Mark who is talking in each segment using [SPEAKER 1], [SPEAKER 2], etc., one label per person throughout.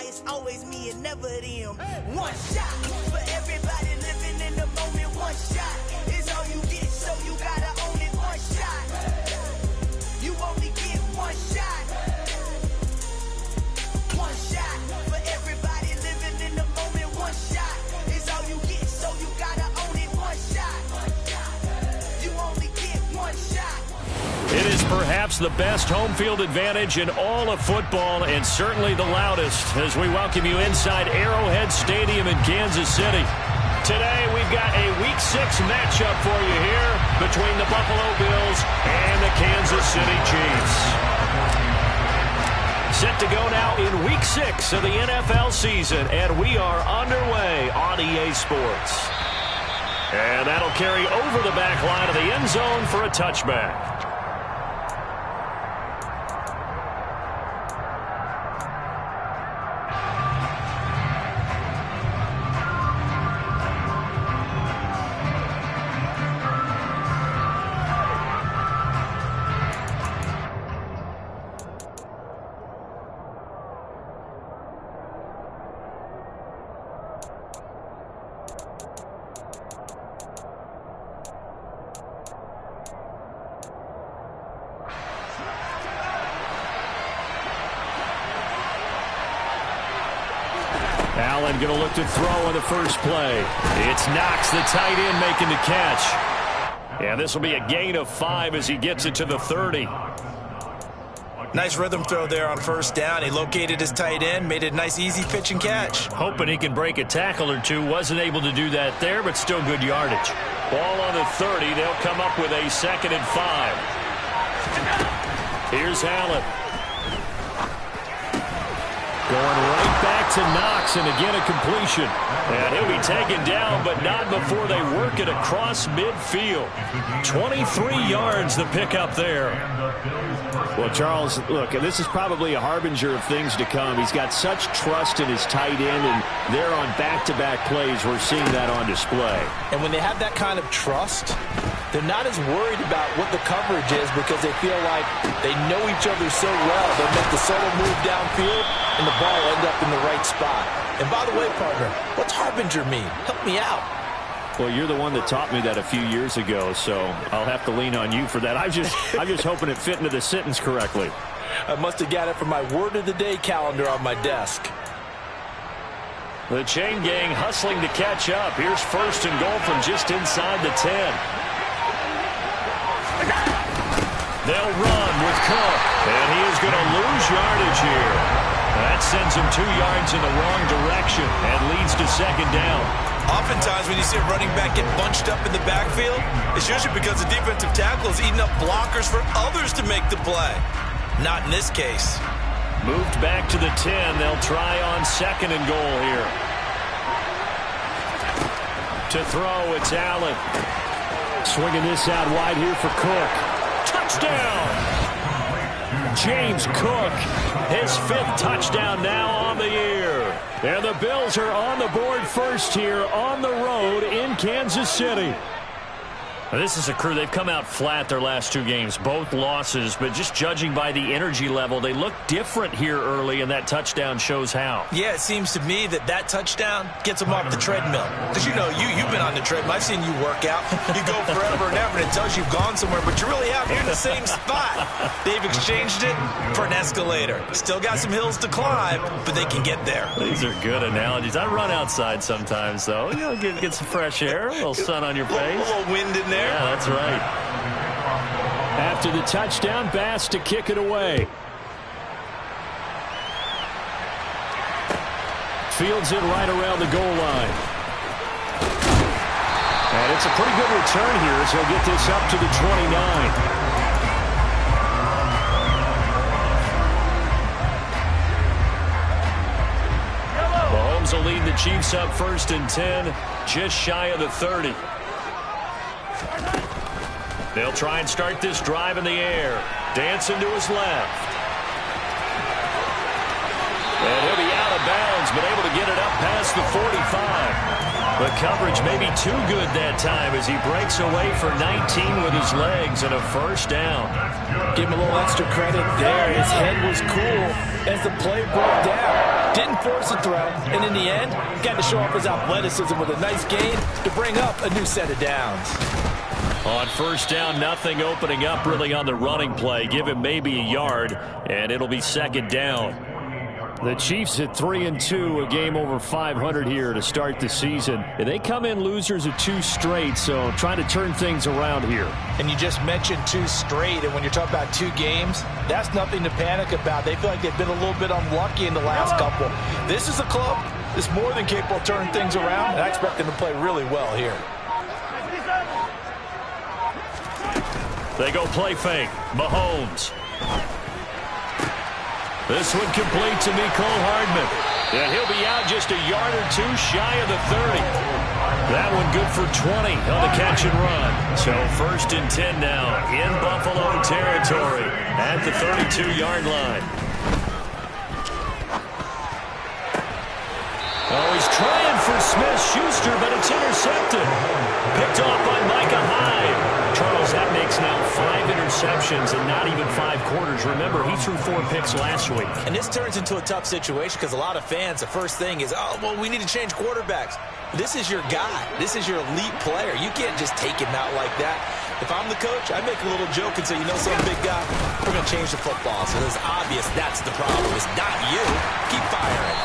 [SPEAKER 1] it's always me and never them. One shot for everybody living in the moment. One shot is all you get, so you gotta own it. One shot, you only get one shot. One shot for everybody living in the moment. One shot is all you get, so you gotta own it. One shot, you only get one shot.
[SPEAKER 2] It is perhaps the best home field advantage in all of football, and certainly the loudest, as we welcome you inside Arrowhead Stadium in Kansas City. Today we've got a Week 6 matchup for you here between the Buffalo Bills and the Kansas City Chiefs. Set to go now in Week 6 of the NFL season, and we are underway on EA Sports. And that'll carry over the back line of the end zone for a touchback. Allen going to look to throw on the first play. It's Knox, the tight end, making the catch. Yeah, this will be a gain of 5 as he gets it to the 30.
[SPEAKER 3] Nice rhythm throw there on first down. He located his tight end, made it a nice, easy pitch and catch.
[SPEAKER 2] Hoping he can break a tackle or two. Wasn't able to do that there, but still good yardage. Ball on the 30. They'll come up with a 2nd and 5. Here's Allen. Going right back to Knox, and again a completion. And he'll be taken down, but not before they work it across midfield. 23 yards the pickup there.
[SPEAKER 4] Well, Charles, look, this is probably a harbinger of things to come. He's got such trust in his tight end, and they're on back-to-back plays. We're seeing that on display.
[SPEAKER 3] And when they have that kind of trust, they're not as worried about what the coverage is because they feel like they know each other so well. They'll make the subtle move downfield, and the ball will end up in the right spot. And by the way, partner, what's harbinger mean? Help me out.
[SPEAKER 4] Well, you're the one that taught me that a few years ago, so I'll have to lean on you for that. I'm just hoping it fit into the sentence correctly.
[SPEAKER 3] I must have got it from my word of the day calendar on my desk.
[SPEAKER 2] The chain gang hustling to catch up. Here's 1st and goal from just inside the 10. They'll run with Cook, and he is going to lose yardage here. That sends him 2 yards in the wrong direction and leads to 2nd down.
[SPEAKER 3] Oftentimes when you see a running back get bunched up in the backfield, it's usually because the defensive tackle is eating up blockers for others to make the play. Not in this case.
[SPEAKER 2] Moved back to the 10. They'll try on 2nd and goal here. To throw, it's Allen. Swinging this out wide here for Cook. Touchdown! James Cook, his 5th touchdown now on the year. And the Bills are on the board first here on the road in Kansas City. Now, this is a crew. They've come out flat their last 2 games, both losses, but just judging by the energy level, they look different here early, and that touchdown shows how.
[SPEAKER 3] Yeah, it seems to me that touchdown gets them off the treadmill. Because, you've been on the treadmill. I've seen you work out. You go forever and ever, and it tells you've gone somewhere, but you're really out here in the same spot. They've exchanged it for an escalator. Still got some hills to climb, but they can get there.
[SPEAKER 2] These are good analogies. I run outside sometimes, though. Get some fresh air, a little sun on your face.
[SPEAKER 3] A little wind in there.
[SPEAKER 2] Yeah, that's right.
[SPEAKER 4] After the touchdown, Bass to kick it away. Fields it right around the goal line. And it's a pretty good return here as he'll get this up to the 29.
[SPEAKER 2] Mahomes will lead the Chiefs up 1st and 10, just shy of the 30. They'll try and start this drive in the air. Dancing to his left. And he'll be out of bounds, but able to get it up past the 45. The coverage may be too good that time as he breaks away for 19 with his legs and a 1st down.
[SPEAKER 3] Give him a little extra credit there. His head was cool as the play broke down. Didn't force a throw, and in the end, got to show off his athleticism with a nice gain to bring up a new set of downs.
[SPEAKER 2] On first down, nothing opening up really on the running play. Give him maybe a yard, and it'll be second down. The Chiefs at 3-2, a game over 500 here to start the season. And they come in losers of 2 straight, so trying to turn things around here.
[SPEAKER 3] And you just mentioned 2 straight, and when you're talking about 2 games, that's nothing to panic about. They feel like they've been a little bit unlucky in the last couple. This is a club that's more than capable of turning things around, and I expect them to play really well here.
[SPEAKER 2] They go play fake. Mahomes. This one complete to Mecole Hardman. And he'll be out just a yard or 2 shy of the 30. That one good for 20 on the catch and run. So first and 10 now in Buffalo territory at the 32-yard line. Oh, he's trying for Smith-Schuster, but it's intercepted. Picked off by Micah Hyde. Charles, that makes now 5 interceptions and not even 5 quarters. Remember, he threw 4 picks last week.
[SPEAKER 3] And this turns into a tough situation because a lot of fans, the first thing is, oh, well, we need to change quarterbacks. This is your guy. This is your elite player. You can't just take him out like that. If I'm the coach, I'd make a little joke and say, you know, some big guy, we're going to change the football. So it's obvious that's the problem. It's not you. Keep firing.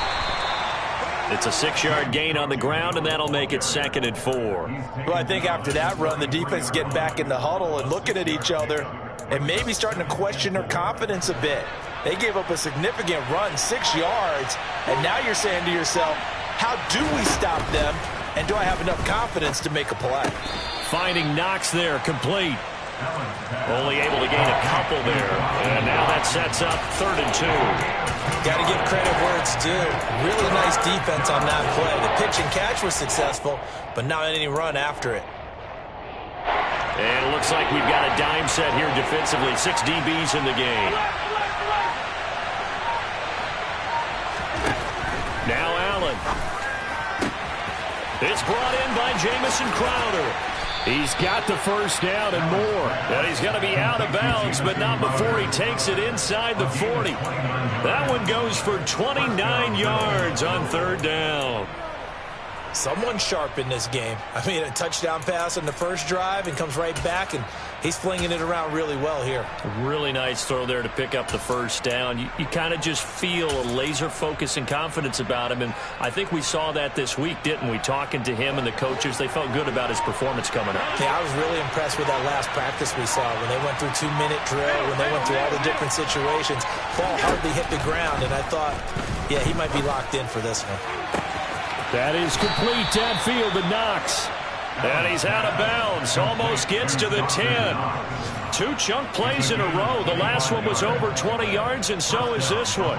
[SPEAKER 2] It's a 6-yard gain on the ground, and that'll make it 2nd and 4.
[SPEAKER 3] Well, I think after that run, the defense is getting back in the huddle and looking at each other and maybe starting to question their confidence a bit. They gave up a significant run, 6 yards, and now you're saying to yourself, how do we stop them, and do I have enough confidence to make a play?
[SPEAKER 2] Finding Knox there, complete. Only able to gain a couple there, and now that sets up 3rd and 2.
[SPEAKER 3] Got to give credit where it's due. Really nice defense on that play. The pitch and catch was successful, but not any run after it.
[SPEAKER 2] And it looks like we've got a dime set here defensively. 6 DBs in the game. Now Allen. It's brought in by Jamison Crowder. He's got the first down and more. And he's going to be out of bounds, but not before he takes it inside the 40. That one goes for 29 yards on 3rd down.
[SPEAKER 3] Someone sharp in this game. I mean, a touchdown pass on the first drive and comes right back, and he's flinging it around really well here.
[SPEAKER 2] A really nice throw there to pick up the first down. You kind of just feel a laser focus and confidence about him, and I think we saw that this week, didn't we? Talking to him and the coaches, they felt good about his performance coming up.
[SPEAKER 3] Yeah, I was really impressed with that last practice we saw when they went through 2-minute drill, when they went through all the different situations. Ball hardly hit the ground, and I thought, yeah, he might be locked in for this one.
[SPEAKER 2] That is complete downfield to Knox. And he's out of bounds. Almost gets to the 10. 2 chunk plays in a row. The last one was over 20 yards, and so is this one.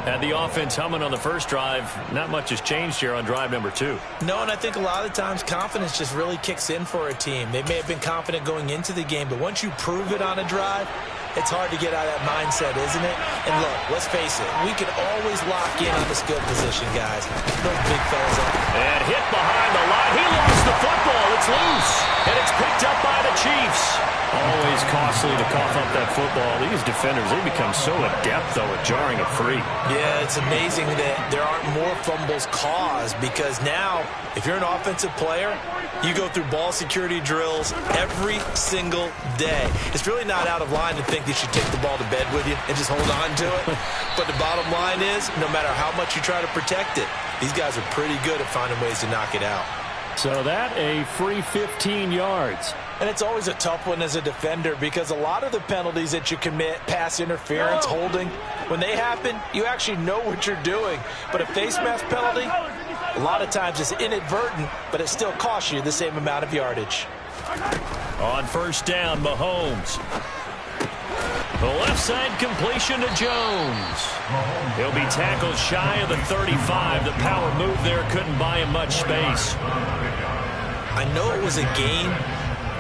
[SPEAKER 2] Had the offense humming on the first drive. Not much has changed here on drive number 2.
[SPEAKER 3] No, and I think a lot of times confidence just really kicks in for a team. They may have been confident going into the game, but once you prove it on a drive, it's hard to get out of that mindset, isn't it? And look, let's face it, we can always lock in on the skill position, guys. Those big fellas up.
[SPEAKER 2] And hit behind the line. He lost the football. It's loose. And it's picked up by the Chiefs. Always costly to cough up that football. These defenders, they become so adept, though, at jarring it free.
[SPEAKER 3] Yeah, it's amazing that there aren't more fumbles caused, because now, if you're an offensive player, you go through ball security drills every single day. It's really not out of line to think that you take the ball to bed with you and just hold on to it. But the bottom line is, no matter how much you try to protect it, these guys are pretty good at finding ways to knock it out.
[SPEAKER 2] So that a free 15 yards.
[SPEAKER 3] And it's always a tough one as a defender, because a lot of the penalties that you commit, pass interference, holding, when they happen, you actually know what you're doing. But a face mask penalty, a lot of times it's inadvertent, but it still costs you the same amount of yardage.
[SPEAKER 2] On first down, Mahomes. The left side completion to Jones. He'll be tackled shy of the 35. The power move there couldn't buy him much space.
[SPEAKER 3] I know it was a gain,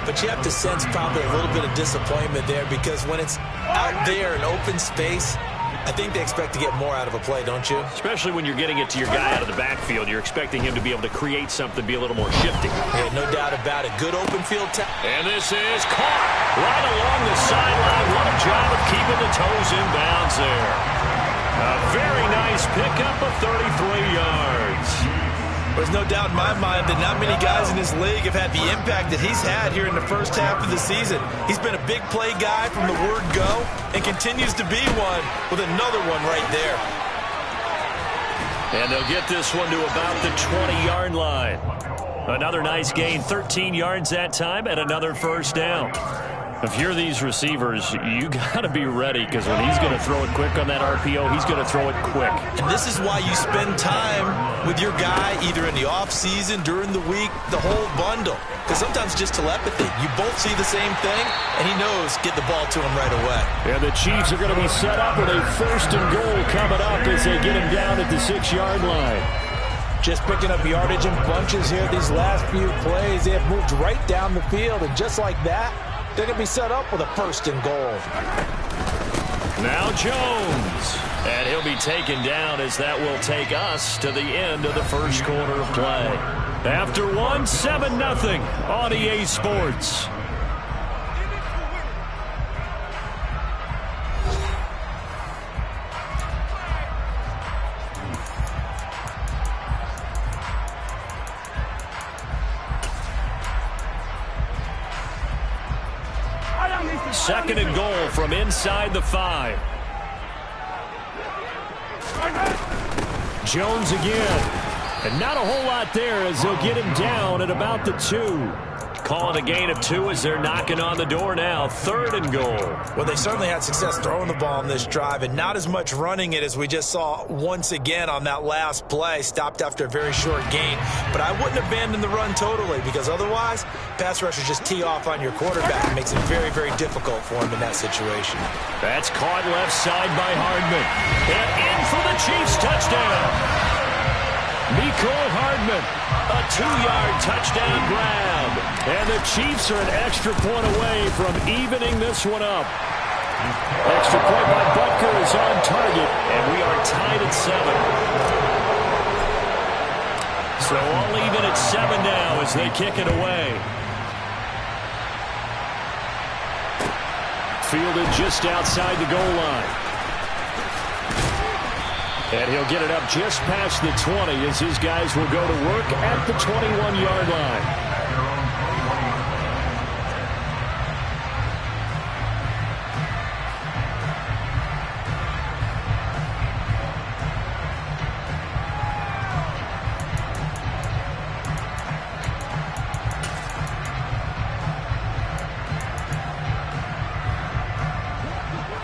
[SPEAKER 3] but you have to sense probably a little bit of disappointment there, because when it's out there in open space, I think they expect to get more out of a play, don't you?
[SPEAKER 2] Especially when you're getting it to your guy out of the backfield. You're expecting him to be able to create something, be a little more shifty.
[SPEAKER 3] Yeah, no doubt about it. Good open field.
[SPEAKER 2] And this is caught right along the sideline. What a job of keeping the toes in bounds there. A very nice pickup of 33 yards.
[SPEAKER 3] There's no doubt in my mind that not many guys in this league have had the impact that he's had here in the first half of the season. He's been a big play guy from the word go and continues to be one with another one right there.
[SPEAKER 2] And they'll get this one to about the 20-yard line. Another nice gain, 13 yards that time, and another first down. If you're these receivers, you got to be ready, because when he's going to throw it quick on that RPO, he's going to throw it quick.
[SPEAKER 3] And this is why you spend time with your guy either in the offseason, during the week, the whole bundle. Because sometimes just telepathy. You both see the same thing, and he knows get the ball to him right away.
[SPEAKER 2] And the Chiefs are going to be set up with a first and goal coming up as they get him down at the 6-yard line.
[SPEAKER 5] Just picking up yardage in bunches here these last few plays. They have moved right down the field, and just like that, they're going to be set up with a first and goal.
[SPEAKER 2] Now Jones. And he'll be taken down as that will take us to the end of the first quarter of play. After one, 7-0 on EA Sports. Second and goal from inside the 5. Jones again. And not a whole lot there as they'll get him down at about the 2. Calling a gain of 2 as they're knocking on the door now. Third and goal.
[SPEAKER 3] Well, they certainly had success throwing the ball on this drive and not as much running it as we just saw once again on that last play. Stopped after a very short gain. But I wouldn't abandon the run totally, because otherwise pass rushers just tee off on your quarterback. It makes it very, very difficult for him in that situation.
[SPEAKER 2] That's caught left side by Hardman. And in for the Chiefs touchdown. Mecole Hardman, a 2-yard touchdown grab. And the Chiefs are an extra point away from evening this one up. Extra point by Butker is on target, and we are tied at 7. So all even at 7 now as they kick it away. Fielded just outside the goal line. And he'll get it up just past the 20 as his guys will go to work at the 21-yard line.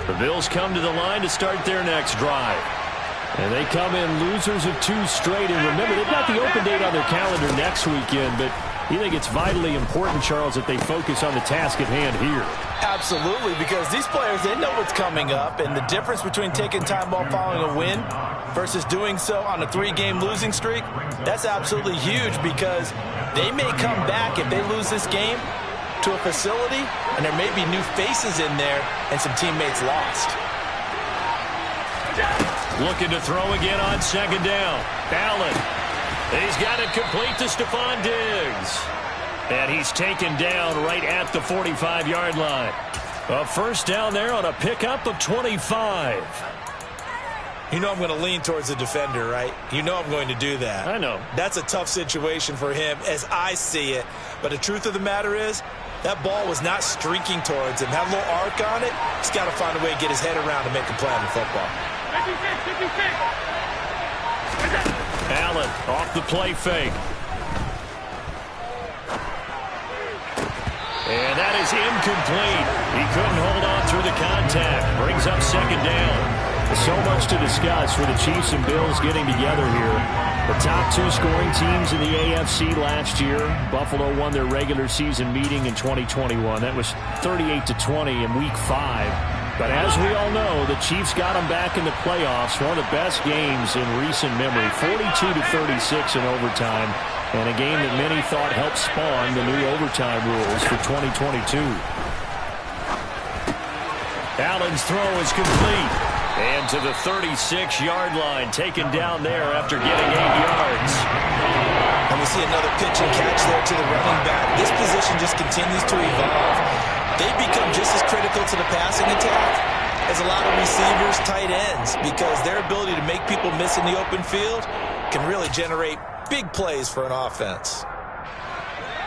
[SPEAKER 2] The Bills come to the line to start their next drive. And they come in losers of 2 straight. And remember, they've got the open date on their calendar next weekend. But you think it's vitally important, Charles, that they focus on the task at hand here?
[SPEAKER 5] Absolutely, because these players, they know what's coming up. And the difference between taking time off following a win versus doing so on a 3-game losing streak, that's absolutely huge, because they may come back if they lose this game to a facility, and there may be new faces in there and some teammates lost.
[SPEAKER 2] Looking to throw again on second down. Allen. He's got it complete to Stephon Diggs. And he's taken down right at the 45-yard line. A first down there on a pickup of 25.
[SPEAKER 3] You know I'm going to lean towards the defender, right? You know I'm going to do that.
[SPEAKER 2] I know.
[SPEAKER 3] That's a tough situation for him as I see it. But the truth of the matter is, that ball was not streaking towards him. Had a little arc on it. He's got to find a way to get his head around and make a play on the football.
[SPEAKER 2] Allen off the play fake. And that is incomplete. He couldn't hold on through the contact. Brings up second down. So much to discuss for the Chiefs and Bills getting together here. The top 2 scoring teams in the AFC last year. Buffalo won their regular season meeting in 2021. That was 38-20 in Week 5. But as we all know, the Chiefs got them back in the playoffs. One of the best games in recent memory. 42-36 in overtime. And a game that many thought helped spawn the new overtime rules for 2022. Allen's throw is complete. And to the 36-yard line, taken down there after getting 8 yards.
[SPEAKER 3] And we see another pitch and catch there to the running back. This position just continues to evolve. They become just as critical to the passing attack is a lot of receivers, tight ends, because their ability to make people miss in the open field can really generate big plays for an offense.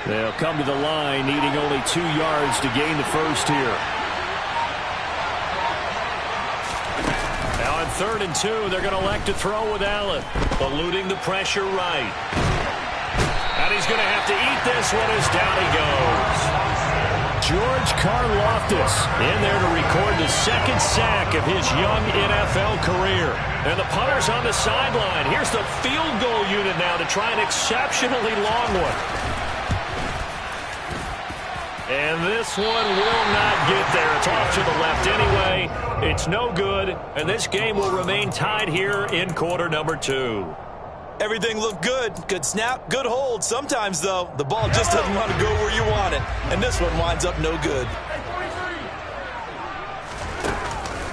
[SPEAKER 4] They'll come to the line, needing only 2 yards to gain the first here.
[SPEAKER 2] Now on 3rd and 2, they're going to elect to throw with Allen, eluding the pressure right. And he's going to have to eat this one as down he goes. George Karlaftis in there to record the 2nd sack of his young NFL career. And the punter's on the sideline. Here's the field goal unit now to try an exceptionally long one. And this one will not get there. It's off to the left anyway. It's no good. And this game will remain tied here in quarter number 2.
[SPEAKER 3] Everything looked good. Good snap, good hold. Sometimes, though, the ball just doesn't want to go where you want it. And this one winds up no good.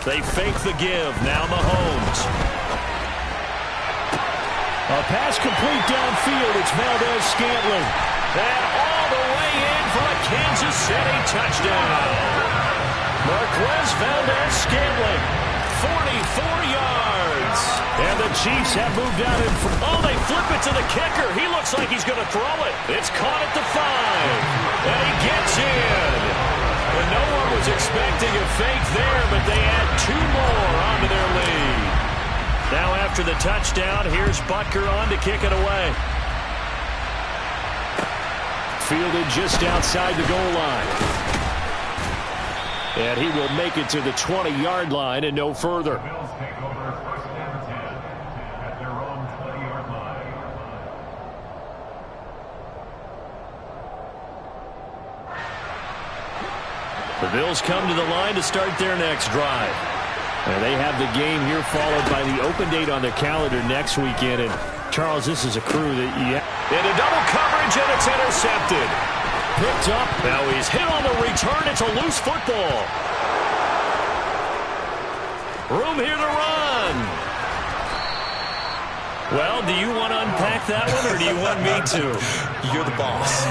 [SPEAKER 2] They fake the give. Now Mahomes.
[SPEAKER 4] A pass complete downfield. It's Valdez-Scantling.
[SPEAKER 2] And all the way in for a Kansas City touchdown. Marquez Valdez-Scantling, 44 yards. And the Chiefs have moved out in front. Oh, they flip it to the kicker. He looks like he's going to throw it. It's caught at the 5. And he gets in. And no one was expecting a fake there, but they add 2 more onto their lead. Now after the touchdown, here's Butker on to kick it away.
[SPEAKER 4] Fielded just outside the goal line. And he will make it to the 20-yard line and no further. The Bills come to the line to start their next drive. And they have the game here followed by the open date on their calendar next weekend. And Charles, this is a crew that
[SPEAKER 2] into double coverage, and it's intercepted. Picked up. Now he's hit on the return. It's a loose football. Room here to run. Well, do you want to unpack that one, or do you want me to?
[SPEAKER 3] You're the boss.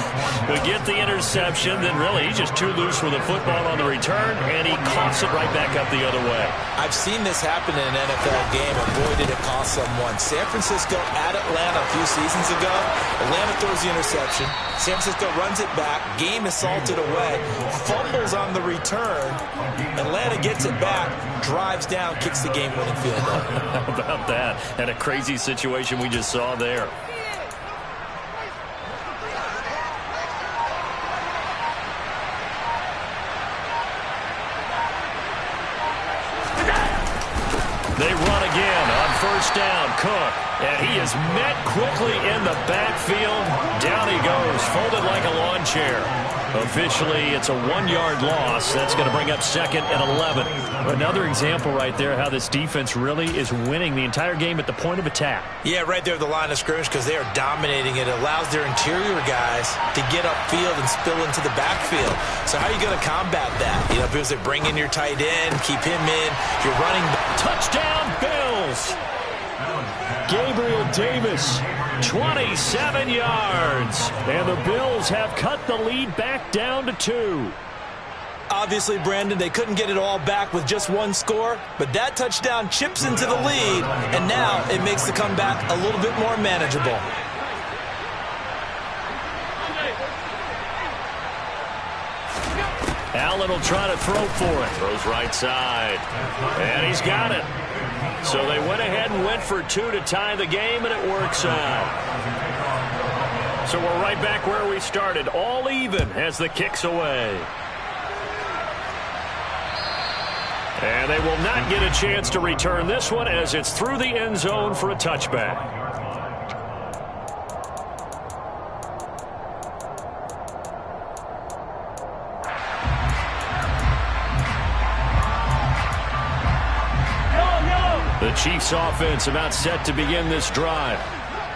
[SPEAKER 2] We get the interception, then really he's just too loose with the football on the return, and he coughs it right back up the other way.
[SPEAKER 3] I've seen this happen in an NFL game, and boy, did it cost someone. San Francisco at Atlanta a few seasons ago. Atlanta throws the interception. San Francisco runs it back. Game is salted away. Fumbles on the return. Atlanta gets it back, drives down, kicks the game-winning field goal.
[SPEAKER 2] How about that? And a crazy situation we just saw there. They run again on 1st down. Cook, and he is met quickly in the backfield. Down he goes, folded like a lawn chair. Officially, it's a 1-yard loss. That's going to bring up 2nd and 11. Another example right there how this defense really is winning the entire game at the point of attack.
[SPEAKER 3] Yeah, right there at the line of scrimmage because they are dominating it. It allows their interior guys to get upfield and spill into the backfield. So how are you going to combat that? You know, because they bring in your tight end, keep him in, you're running.
[SPEAKER 2] Touchdown, Bills!
[SPEAKER 4] Gabriel Davis,
[SPEAKER 2] 27 yards.
[SPEAKER 4] and the Bills have cut the lead back down to 2.
[SPEAKER 3] Obviously, Brandon, they couldn't get it all back with just 1 score, but that touchdown chips into the lead, and now it makes the comeback a little bit more manageable.
[SPEAKER 2] Allen will try to throw for it. Throws right side. And he's got it. So they went ahead and went for 2 to tie the game, and it works out. So we're right back where we started. All even as the kick's away. And they will not get a chance to return this one as it's through the end zone for a touchback. The Chiefs offense about set to begin this drive.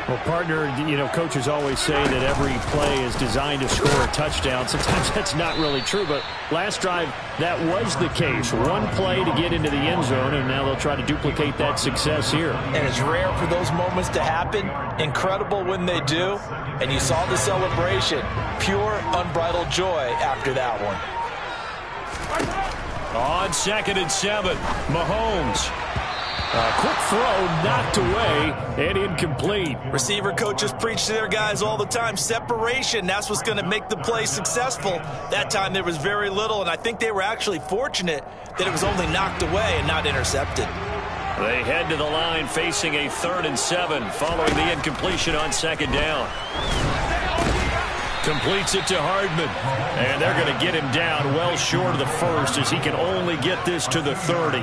[SPEAKER 4] Well, partner, you know, coaches always say that every play is designed to score a touchdown. Sometimes that's not really true, but last drive, that was the case. 1 play to get into the end zone, and now they'll try to duplicate that success here.
[SPEAKER 3] And it's rare for those moments to happen. Incredible when they do. And you saw the celebration. Pure, unbridled joy after that one.
[SPEAKER 2] On 2nd and 7, Mahomes. A quick throw knocked away and incomplete.
[SPEAKER 3] Receiver coaches preach to their guys all the time. Separation, that's what's going to make the play successful. That time there was very little, and I think they were actually fortunate that it was only knocked away and not intercepted.
[SPEAKER 2] They head to the line facing a 3rd and 7 following the incompletion on 2nd down. Completes it to Hardman, and they're going to get him down well short of the first as he can only get this to the 30.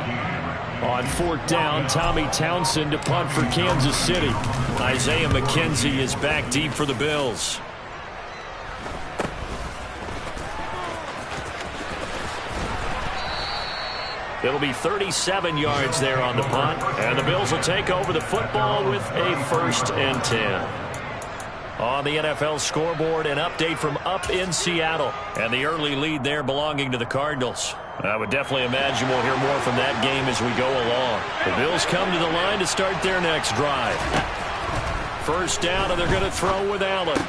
[SPEAKER 2] On 4th down, Tommy Townsend to punt for Kansas City. Isaiah McKenzie is back deep for the Bills. It'll be 37 yards there on the punt, and the Bills will take over the football with a 1st and 10. On the NFL scoreboard, an update from up in Seattle, and the early lead there belonging to the Cardinals. I would definitely imagine we'll hear more from that game as we go along. The Bills come to the line to start their next drive. 1st down, and they're going to throw with Allen.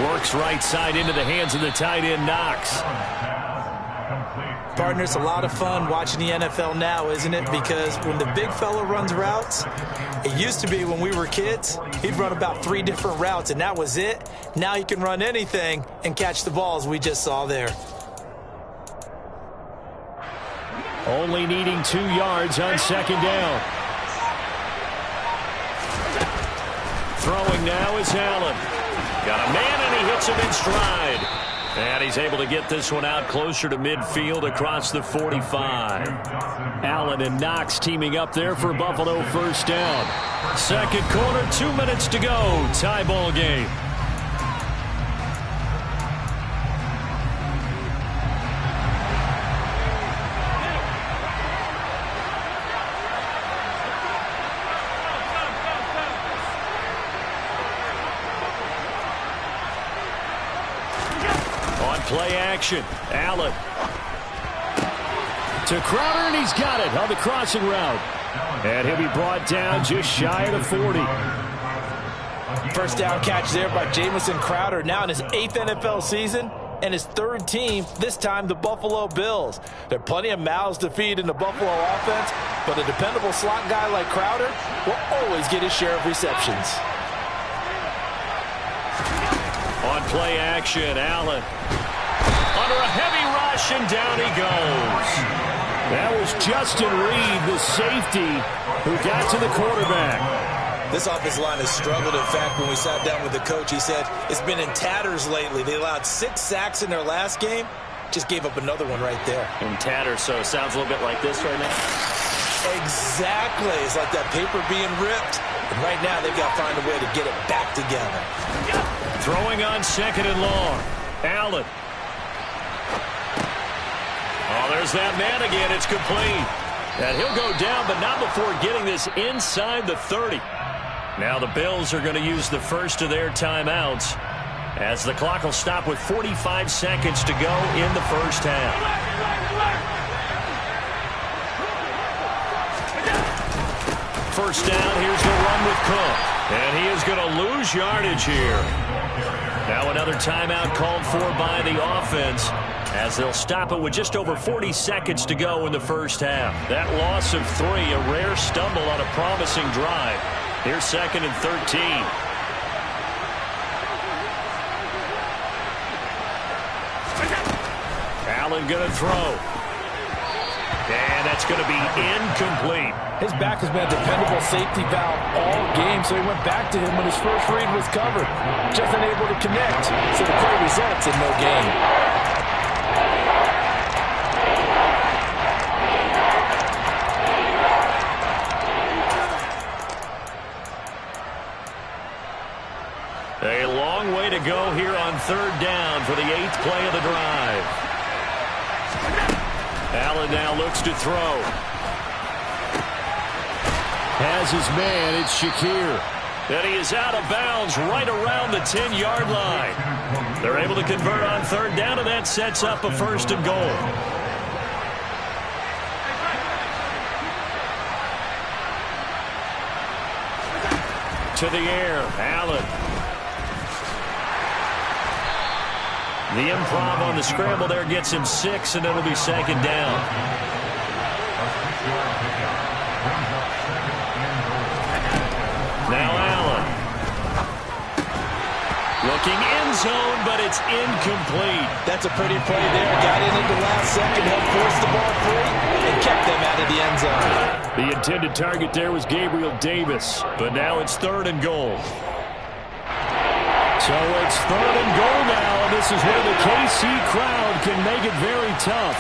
[SPEAKER 2] Works right side into the hands of the tight end, Knox.
[SPEAKER 5] Partner, it's a lot of fun watching the NFL now, isn't it? Because when the big fella runs routes, it used to be when we were kids, he'd run about 3 different routes, and that was it. Now he can run anything and catch the balls we just saw there.
[SPEAKER 2] Only needing 2 yards on 2nd down. Throwing now is Allen. Got a man, and he hits him in stride. And he's able to get this one out closer to midfield across the 45. Allen and Knox teaming up there for Buffalo 1st down. 2nd quarter, 2 minutes to go. Tie ball game. Play action. Allen to Crowder, and he's got it on the crossing route. And he'll be brought down just shy of the 40.
[SPEAKER 5] 1st down catch there by Jamison Crowder, now in his 8th NFL season and his 3rd team, this time the Buffalo Bills. There are plenty of mouths to feed in the Buffalo offense, but a dependable slot guy like Crowder will always get his share of receptions.
[SPEAKER 2] On play action, Allen. Under a heavy rush, and down he goes. That was Justin Reed, the safety, who got to the quarterback.
[SPEAKER 3] This offensive line has struggled. In fact, when we sat down with the coach, he said it's been in tatters lately. They allowed 6 sacks in their last game. Just gave up another one right there.
[SPEAKER 2] In tatters, so it sounds a little bit like this right now.
[SPEAKER 3] Exactly. It's like that paper being ripped. And right now, they've got to find a way to get it back together.
[SPEAKER 2] Throwing on 2nd and long. Allen. Oh, there's that man again. It's complete. And he'll go down, but not before getting this inside the 30. Now the Bills are going to use the first of their timeouts as the clock will stop with 45 seconds to go in the 1st half. First down, here's the run with Cook. And he is going to lose yardage here. Now another timeout called for by the offense as they'll stop it with just over 40 seconds to go in the 1st half. That loss of 3, a rare stumble on a promising drive. Here's 2nd and 13. Allen going to throw. And that's going to be incomplete.
[SPEAKER 5] His back has been a dependable safety valve all game, so he went back to him when his first read was covered. Just unable to connect, so the play results in no gain.
[SPEAKER 2] A long way to go here on 3rd down for the 8th play of the drive. Allen now looks to throw. Has his man, it's Shakir. And he is out of bounds right around the 10-yard line. They're able to convert on 3rd down, and that sets up a 1st and goal. To the air, Allen. The improv on the scramble there gets him 6, and it'll be second down. Now Allen. Looking end zone, but it's incomplete.
[SPEAKER 5] That's a pretty play there. Got in at the last second, helped force the ball free, and kept them out of the end zone.
[SPEAKER 2] The intended target there was Gabriel Davis, but now it's 3rd and goal. So it's 3rd and goal now, and this is where the KC crowd can make it very tough.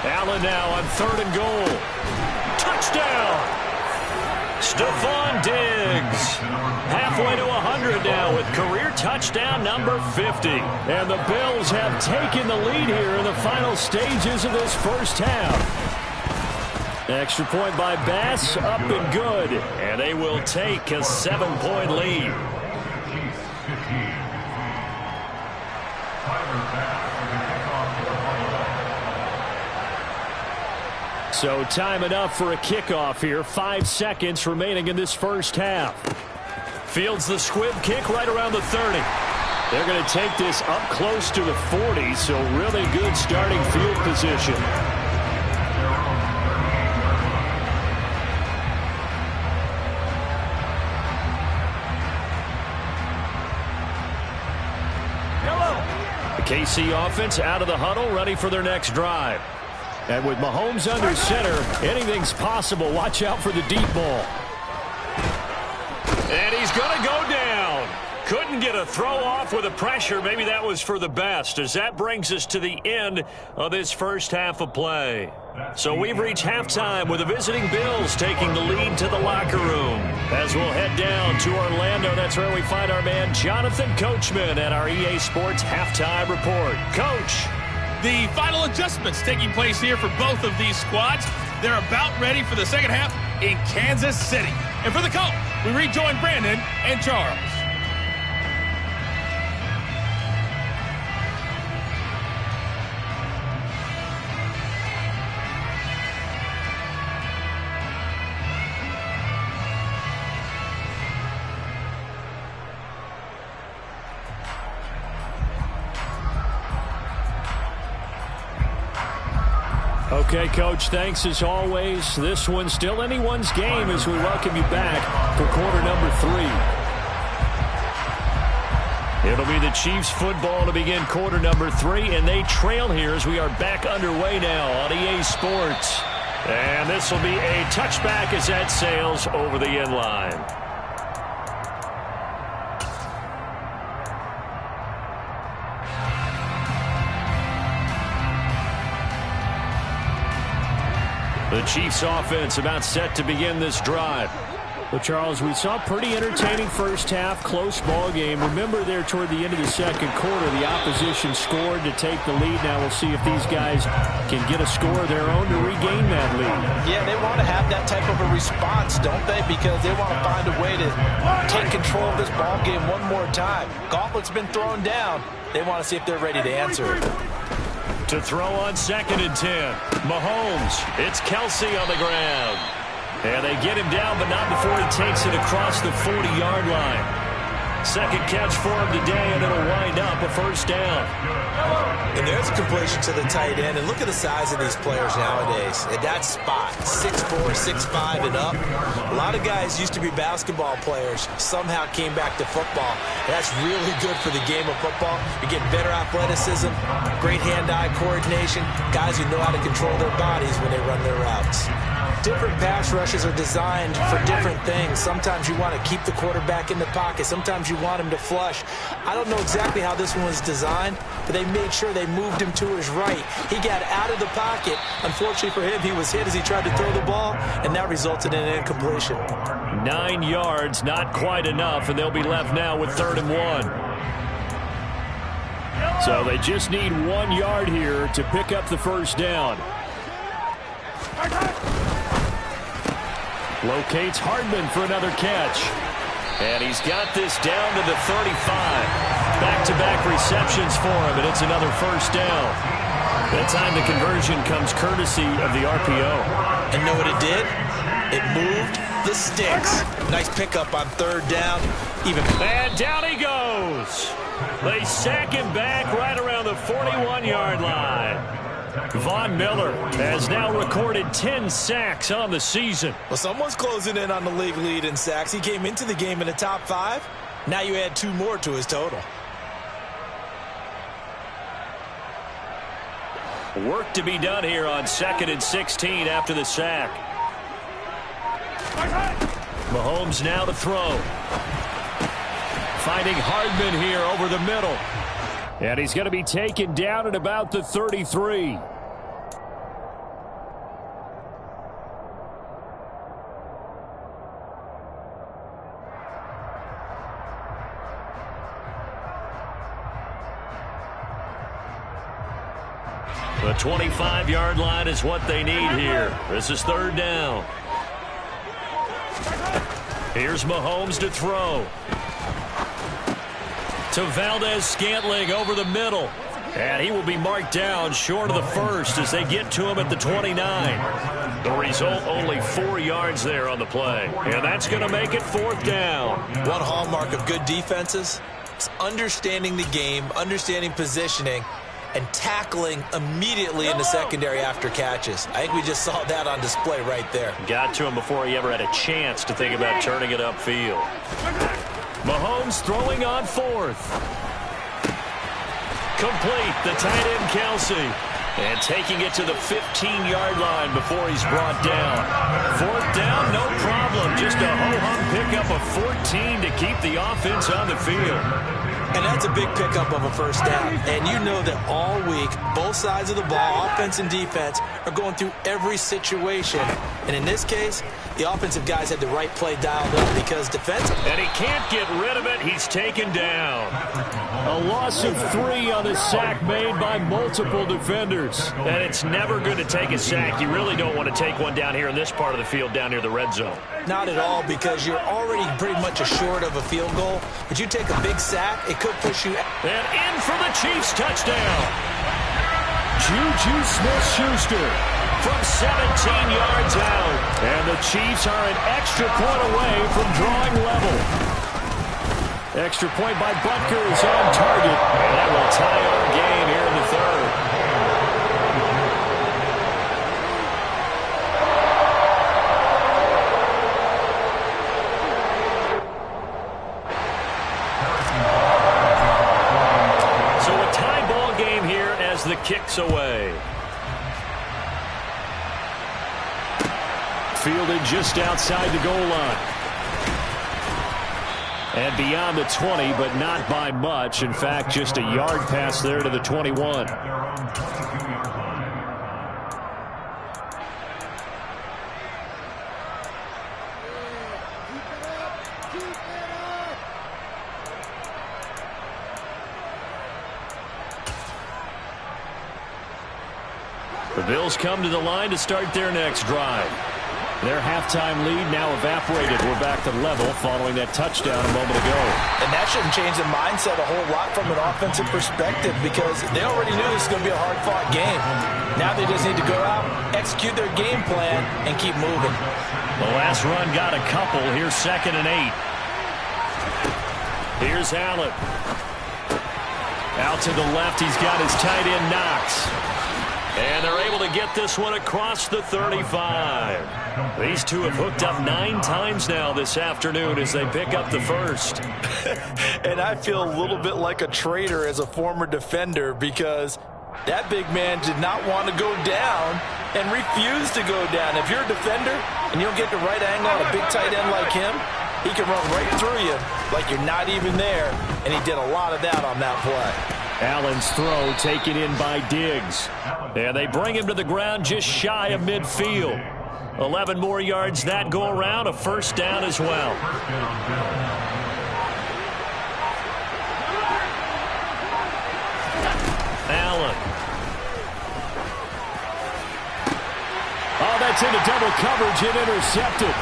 [SPEAKER 2] Allen now on 3rd and goal. Touchdown! Stephon Diggs, halfway to 100 now with career touchdown number 50. And the Bills have taken the lead here in the final stages of this first half. Extra point by Bass, up and good. And they will take a 7-point lead. So time enough for a kickoff here. 5 seconds remaining in this first half. Fields the squib kick right around the 30. They're going to take this up close to the 40, so really good starting field position. The KC offense out of the huddle, ready for their next drive. And with Mahomes under center, anything's possible. Watch out for the deep ball. And he's going to go down. Couldn't get a throw off with the pressure. Maybe that was for the best, as that brings us to the end of this first half of play. So we've reached halftime with the visiting Bills taking the lead to the locker room. As we'll head down to Orlando, that's where we find our man Jonathan Coachman at our EA Sports Halftime Report. Coach.
[SPEAKER 6] The final adjustments taking place here for both of these squads. They're about ready for the second half in Kansas City. And for the call, we rejoin Brandon and Charles.
[SPEAKER 2] Okay, Coach, thanks as always. This one's still anyone's game as we welcome you back for quarter number 3. It'll be the Chiefs football to begin quarter number 3, and they trail here as we are back underway now on EA Sports. And this will be a touchback as that sails over the end line. The Chiefs offense about set to begin this drive. Well, Charles, we saw a pretty entertaining first half, close ball game. Remember there toward the end of the second quarter, the opposition scored to take the lead. Now we'll see if these guys can get a score of their own to regain that lead.
[SPEAKER 5] Yeah, they want to have that type of a response, don't they? Because they want to find a way to take control of this ball game one more time. Gauntlet's been thrown down. They want to see if they're ready to answer it.
[SPEAKER 2] To throw on 2nd and 10. Mahomes. It's Kelsey on the ground. And they get him down, but not before he takes it across the 40-yard line. Second catch for him today, and it'll wind up a first down.
[SPEAKER 3] And there's a completion to the tight end. And look at the size of these players nowadays. At that spot, 6'4", 6'5", and up. A lot of guys used to be basketball players, somehow came back to football. That's really good for the game of football. You get better athleticism, great hand-eye coordination, guys who know how to control their bodies when they run their routes. Different pass rushes are designed for different things. Sometimes you want to keep the quarterback in the pocket. Sometimes you want him to flush. I don't know exactly how this one was designed, but they made sure they moved him to his right. He got out of the pocket. Unfortunately for him, he was hit as he tried to throw the ball, and that resulted in an incompletion.
[SPEAKER 2] 9 yards, not quite enough, and they'll be left now with 3rd and 1. So they just need 1 yard here to pick up the first down. Locates Hardman for another catch. And he's got this down to the 35. Back-to-back receptions for him, and it's another first down. That time the conversion comes courtesy of the RPO.
[SPEAKER 3] And know what it did? It moved the sticks. Nice pickup on third down.
[SPEAKER 4] And down he goes. They sack him back right around the 41-yard line. Von Miller has now recorded 10 sacks on the season.
[SPEAKER 3] Well, someone's closing in on the league lead in sacks. He came into the game in the top 5. Now you add 2 more to his total.
[SPEAKER 4] Work to be done here on 2nd and 16 after the sack. Mahomes now to throw. Finding Hardman here over the middle. And he's going to be taken down at about the 33. The 25-yard line is what they need here. This is 3rd down. Here's Mahomes to throw. To Valdez-Scantling over the middle. And he will be marked down short of the first as they get to him at the 29. The result, only 4 yards there on the play. And that's going to make it 4th down.
[SPEAKER 3] One hallmark of good defenses is understanding the game, understanding positioning, and tackling immediately in the secondary after catches. I think we just saw that on display right there.
[SPEAKER 4] Got to him before he ever had a chance to think about turning it upfield. Mahomes throwing on 4th. Complete, the tight end Kelsey. And taking it to the 15-yard line before he's brought down. 4th down, no problem. Just a ho-hum pickup of 14 to keep the offense on the field.
[SPEAKER 3] And that's a big pickup of a first down. And you know that all week, both sides of the ball, offense and defense, are going through every situation. And in this case, the offensive guys had the right play dialed up because defense...
[SPEAKER 4] And he can't get rid of it. He's taken down. A loss of 3 on the sack made by multiple defenders. And it's never good to take a sack. You really don't want to take one down here in this part of the field, down near the red zone.
[SPEAKER 3] Not at all, because you're already pretty much assured of a field goal. But you take a big sack, it could push you...
[SPEAKER 4] And in for the Chiefs touchdown. Juju Smith-Schuster from 17 yards out. And the Chiefs are an extra point away from drawing level. Extra point by Butker is on target. And that will tie our game here in the 3rd. The kicks away. Fielded just outside the goal line. And beyond the 20, but not by much. In fact, just a yard pass there to the 21. The Bills come to the line to start their next drive. Their halftime lead now evaporated. We're back to level following that touchdown a moment ago.
[SPEAKER 3] And that shouldn't change the mindset a whole lot from an offensive perspective because they already knew this was going to be a hard-fought game. Now they just need to go out, execute their game plan, and keep moving.
[SPEAKER 4] The last run got a couple. Here's 2nd and 8. Here's Allen. Out to the left, he's got his tight end Knox. And they're able to get this one across the 35. These two have hooked up 9 times now this afternoon as they pick up the first.
[SPEAKER 5] And I feel a little bit like a traitor as a former defender because that big man did not want to go down and refused to go down. If you're a defender and you don't get the right angle on a big tight end like him, he can run right through you like you're not even there. And he did a lot of that on that play.
[SPEAKER 4] Allen's throw taken in by Diggs. And they bring him to the ground just shy of midfield. 11 more yards that go around, a first down as well. Allen. Oh, that's into double coverage and intercepted.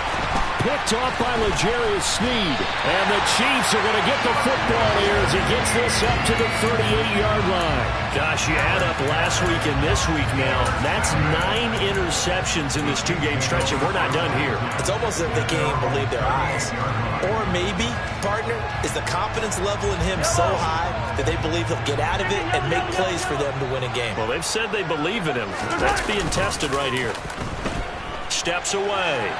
[SPEAKER 4] picked off by L'Jarius Sneed. And the Chiefs are going to get the football here as he gets this up to the 38-yard line.
[SPEAKER 2] Gosh, you add up last week and this week now. That's 9 interceptions in this 2-game stretch, and we're not done here.
[SPEAKER 5] It's almost as if they can't even believe their eyes. Or maybe, partner, is the confidence level in him so high that they believe he'll get out of it and make plays for them to win a game.
[SPEAKER 2] Well, they've said they believe in him. That's being tested right here. Steps away.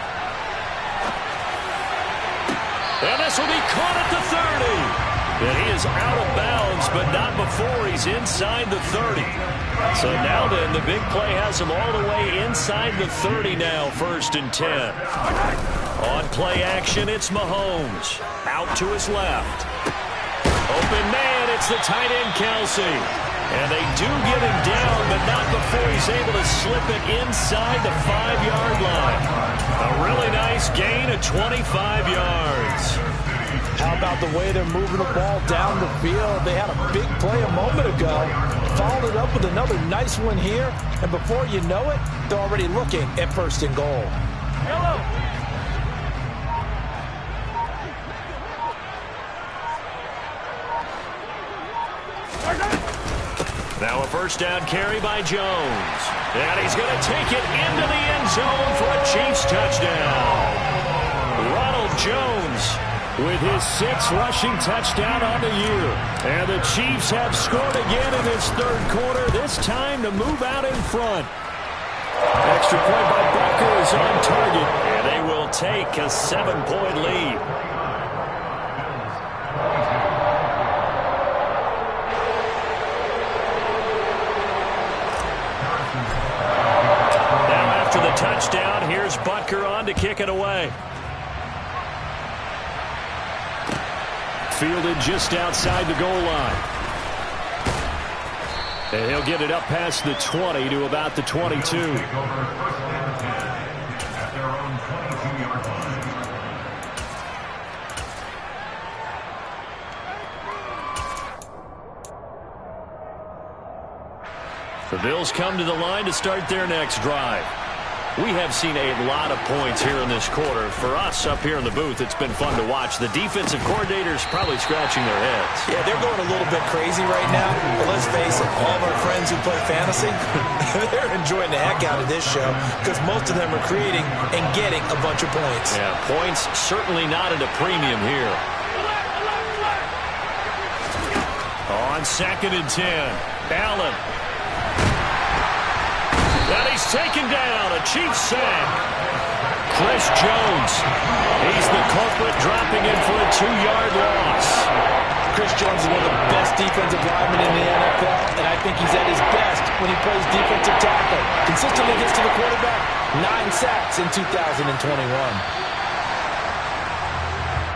[SPEAKER 2] And this will be caught at the 30. And he is out of bounds, but not before he's inside the 30. So now then, the big play has him all the way inside the 30 now, 1st and 10. On play action, it's Mahomes. Out to his left. Open man, it's the tight end, Kelsey. And they do get him down, but not before he's able to slip it inside the 5-yard line. A really nice gain of 25 yards.
[SPEAKER 5] How about the way they're moving the ball down the field? They had a big play a moment ago. Followed it up with another nice one here. And before you know it, they're already looking at 1st and goal.
[SPEAKER 2] Now a 1st down carry by Jones. And he's going to take it into the end zone for a Chiefs touchdown. Ronald Jones with his 6th rushing touchdown on the year. And the Chiefs have scored again in this 3rd quarter, this time to move out in front. Extra point by Butker is on target, and they will take a 7-point lead. Now after the touchdown, here's Butker on to kick it away. Fielded just outside the goal line. And he'll get it up past the 20 to about the 22. The Bills come to the line to start their next drive. We have seen a lot of points here in this quarter. For us up here in the booth, it's been fun to watch. The defensive coordinators probably scratching their heads.
[SPEAKER 5] Yeah, they're going a little bit crazy right now. But let's face it, all of our friends who play fantasy, they're enjoying the heck out of this show because most of them are creating and getting a bunch of points.
[SPEAKER 2] Yeah, points certainly not at a premium here. On 2nd and 10, Allen. And he's taken down, a Chiefs sack. Chris Jones, he's the culprit, dropping in for a 2-yard loss.
[SPEAKER 5] Chris Jones is one of the best defensive linemen in the NFL, and I think he's at his best when he plays defensive tackle. Consistently gets to the quarterback, 9 sacks in 2021.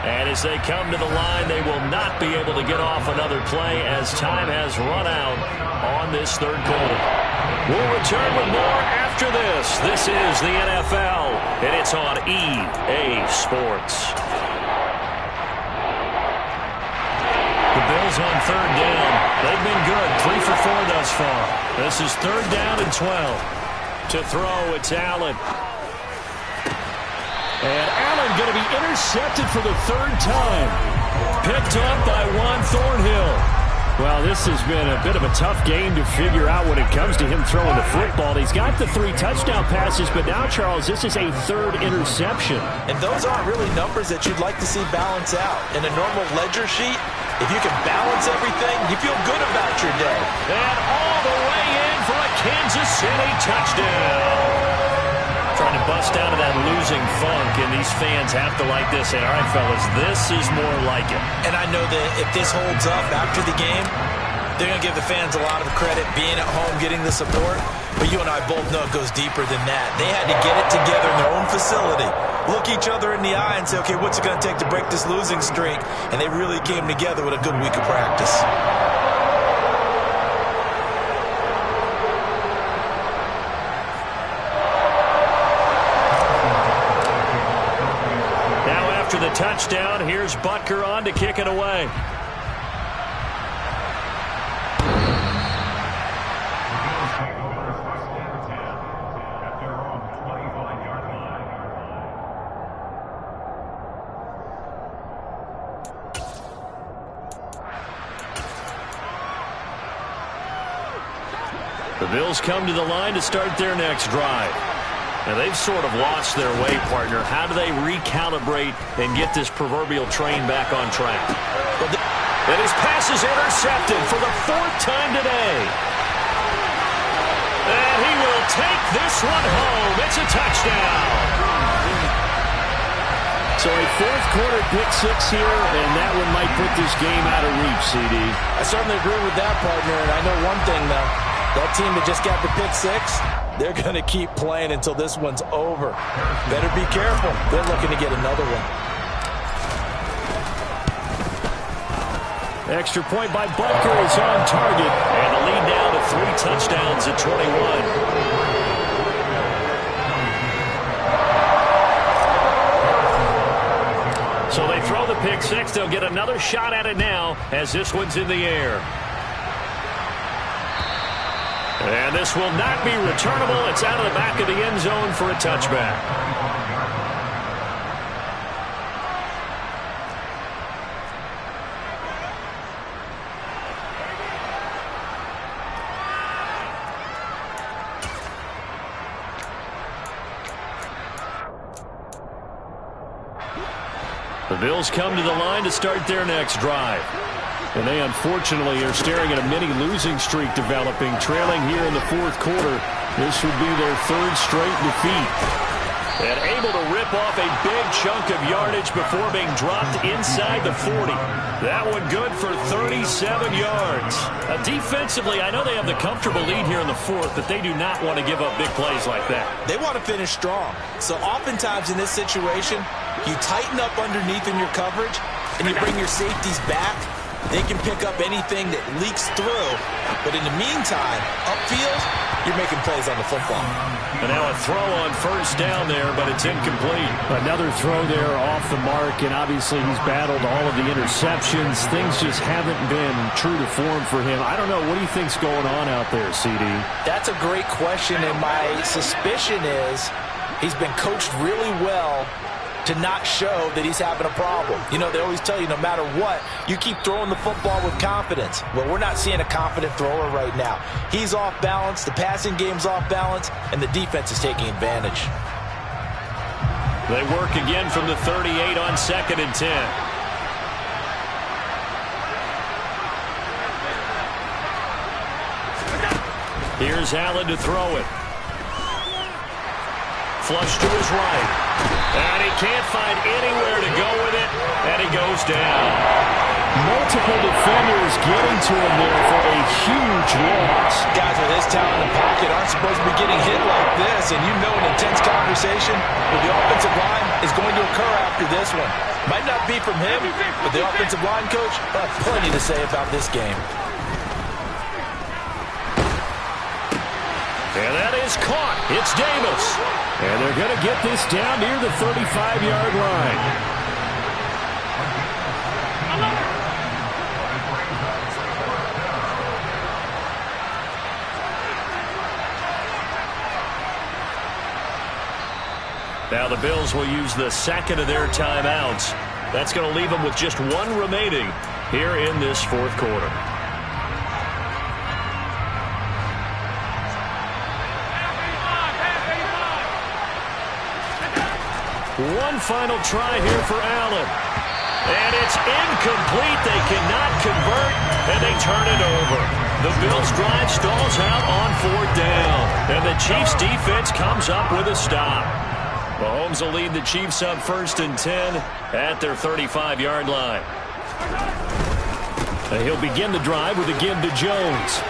[SPEAKER 2] And as they come to the line, they will not be able to get off another play as time has run out on this 3rd quarter. We'll return with more after this. This is the NFL, and it's on EA Sports. The Bills on 3rd down. They've been good, 3 for 4 thus far. This is 3rd down and 12. To throw, it's Allen. And Allen going to be intercepted for the 3rd time. Picked up by Juan Thornhill. Well, this has been a bit of a tough game to figure out when it comes to him throwing the football. He's got the 3 touchdown passes, but now, Charles, this is a 3rd interception.
[SPEAKER 5] And those aren't really numbers that you'd like to see balance out. In a normal ledger sheet, if you can balance everything, you feel good about your day.
[SPEAKER 2] And all the way in for a Kansas City touchdown. Trying to bust out of that losing funk, and these fans have to like this. Say, all right, fellas, this is more like it.
[SPEAKER 5] And I know that if this holds up after the game, they're going to give the fans a lot of credit being at home, getting the support. But you and I both know it goes deeper than that. They had to get it together in their own facility, look each other in the eye and say, okay, what's it going to take to break this losing streak? And they really came together with a good week of practice.
[SPEAKER 2] After the touchdown, here's Butker on to kick it away. The Bills come to the line to start their next drive. Now, they've sort of lost their way, partner. How do they recalibrate and get this proverbial train back on track? And his pass is intercepted for the 4th time today. And he will take this one home. It's a touchdown.
[SPEAKER 4] So a 4th quarter pick 6 here, and that one might put this game out of reach, CD.
[SPEAKER 5] I certainly agree with that, partner. And I know one thing, though. That team that just got the pick 6, they're going to keep playing until this one's over. Better be careful. They're looking to get another one.
[SPEAKER 2] Extra point by Butker is on target. And the lead down to 3 touchdowns at 21. So they throw the pick 6. They'll get another shot at it now as this one's in the air. And this will not be returnable. It's out of the back of the end zone for a touchback. The Bills come to the line to start their next drive. And they unfortunately are staring at a mini losing streak developing, trailing here in the 4th quarter. This would be their 3rd straight defeat. And able to rip off a big chunk of yardage before being dropped inside the 40. That one good for 37 yards. Defensively, I know they have the comfortable lead here in the 4th, but they do not want to give up big plays like that.
[SPEAKER 5] They want to finish strong. So oftentimes in this situation, you tighten up underneath in your coverage, and you bring your safeties back. They can pick up anything that leaks through. But in the meantime, upfield, you're making plays on the football.
[SPEAKER 2] And now a throw on 1st down there, but it's incomplete.
[SPEAKER 4] Another throw there off the mark, and obviously he's battled all of the interceptions. Things just haven't been true to form for him. I don't know. What do you think's going on out there, CD?
[SPEAKER 5] That's a great question, and my suspicion is he's been coached really well to not show that he's having a problem. You know, they always tell you no matter what, you keep throwing the football with confidence. Well, we're not seeing a confident thrower right now. He's off balance, the passing game's off balance, and the defense is taking advantage.
[SPEAKER 2] They work again from the 38 on 2nd and 10. Here's Allen to throw it. Flush to his right. And he can't find anywhere to go with it, and he goes down.
[SPEAKER 4] Multiple defenders getting to him there for a huge loss.
[SPEAKER 5] Guys with his talent in the pocket aren't supposed to be getting hit like this, and you know an intense conversation with the offensive line is going to occur after this one. Might not be from him, but the offensive line coach will have plenty to say about this game.
[SPEAKER 2] And that is caught. It's Davis.
[SPEAKER 4] And they're going to get this down near the 35-yard line.
[SPEAKER 2] Now the Bills will use the 2nd of their timeouts. That's going to leave them with just 1 remaining here in this 4th quarter. One final try here for Allen. And it's incomplete. They cannot convert, and they turn it over. The Bills' drive stalls out on 4th down. And the Chiefs' defense comes up with a stop. Mahomes will lead the Chiefs up 1st and 10 at their 35-yard line. And he'll begin the drive with a give to Jones.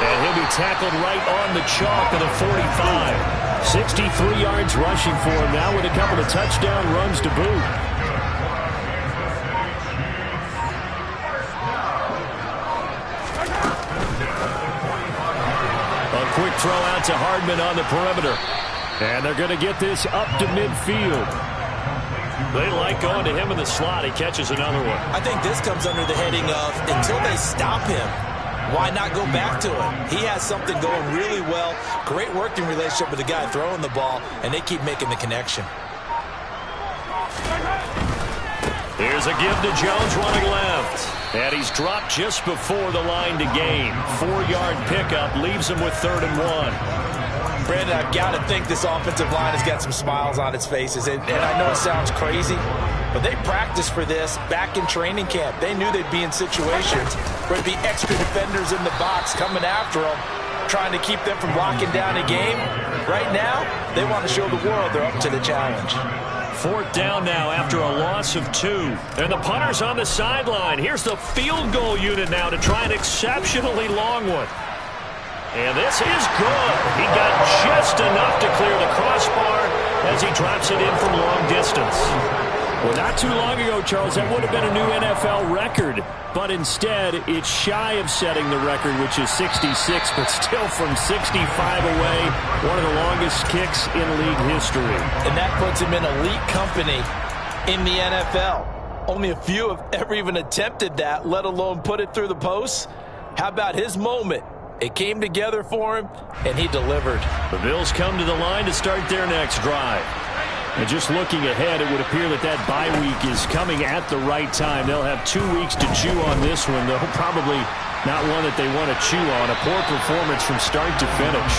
[SPEAKER 2] And he'll be tackled right on the chalk of the 45. 63 yards rushing for him now with a couple of touchdown runs to boot. A quick throw out to Hardman on the perimeter. And they're going to get this up to midfield. They like going to him in the slot. He catches another one.
[SPEAKER 5] I think this comes under the heading of until they stop him, why not go back to him? He has something going really well. Great working relationship with the guy throwing the ball, and they keep making the connection.
[SPEAKER 2] Here's a give to Jones running left. And he's dropped just before the line to gain. 4-yard pickup leaves him with 3rd and 1.
[SPEAKER 5] Brandon, I've got to think this offensive line has got some smiles on its faces. And I know it sounds crazy, but they practiced for this back in training camp. They knew they'd be in situations where there'd be extra defenders in the box coming after them, trying to keep them from locking down a game. Right now, they want to show the world they're up to the challenge.
[SPEAKER 2] 4th down now after a loss of 2. And the punter's on the sideline. Here's the field goal unit now to try an exceptionally long one. And this is good. He got just enough to clear the crossbar as he drops it in from long distance. Well, not too long ago, Charles, that would have been a new NFL record. But instead, it's shy of setting the record, which is 66, but still from 65 away, one of the longest kicks in league history.
[SPEAKER 5] And that puts him in elite company in the NFL. Only a few have ever even attempted that, let alone put it through the posts. How about his moment? It came together for him, and he delivered.
[SPEAKER 2] The Bills come to the line to start their next drive. And just looking ahead, it would appear that bye week is coming at the right time. They'll have 2 weeks to chew on this one, though probably not one that they want to chew on. A poor performance from start to finish.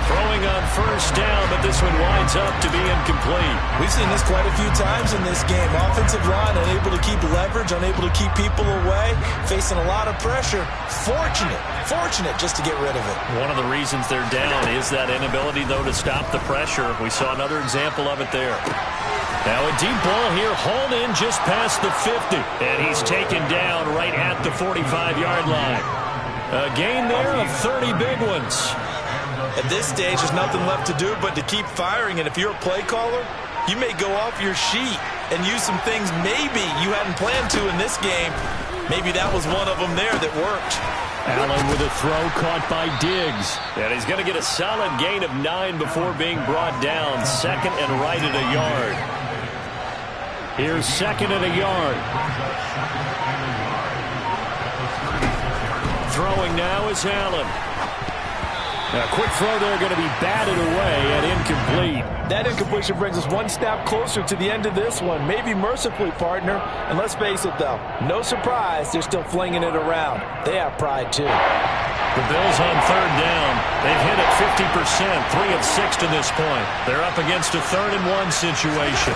[SPEAKER 2] Throwing on 1st down, but this one winds up to be incomplete.
[SPEAKER 3] We've seen this quite a few times in this game. Offensive line unable to keep leverage, unable to keep people away, facing a lot of pressure. Fortunate just to get rid of it.
[SPEAKER 2] One of the reasons they're down is that inability, though, to stop the pressure. We saw another example of it there. Now a deep ball here, hauled in just past the 50. And he's taken down right at the 45-yard line. A gain there of 30 big ones.
[SPEAKER 3] At this stage, there's nothing left to do but to keep firing. And if you're a play caller, you may go off your sheet and use some things maybe you hadn't planned to in this game. Maybe that was one of them there that worked.
[SPEAKER 2] Allen with a throw caught by Diggs. And he's going to get a solid gain of 9 before being brought down. 2nd and right at a yard. Here's 2nd and a yard. Throwing now is Allen. A quick throw there going to be batted away and incomplete.
[SPEAKER 5] That incompletion brings us one step closer to the end of this one. Maybe mercifully, partner. And let's face it, though, no surprise they're still flinging it around. They have pride, too.
[SPEAKER 2] The Bills on 3rd down. They've hit it 50%, 3 of 6 to this point. They're up against a 3rd and 1 situation.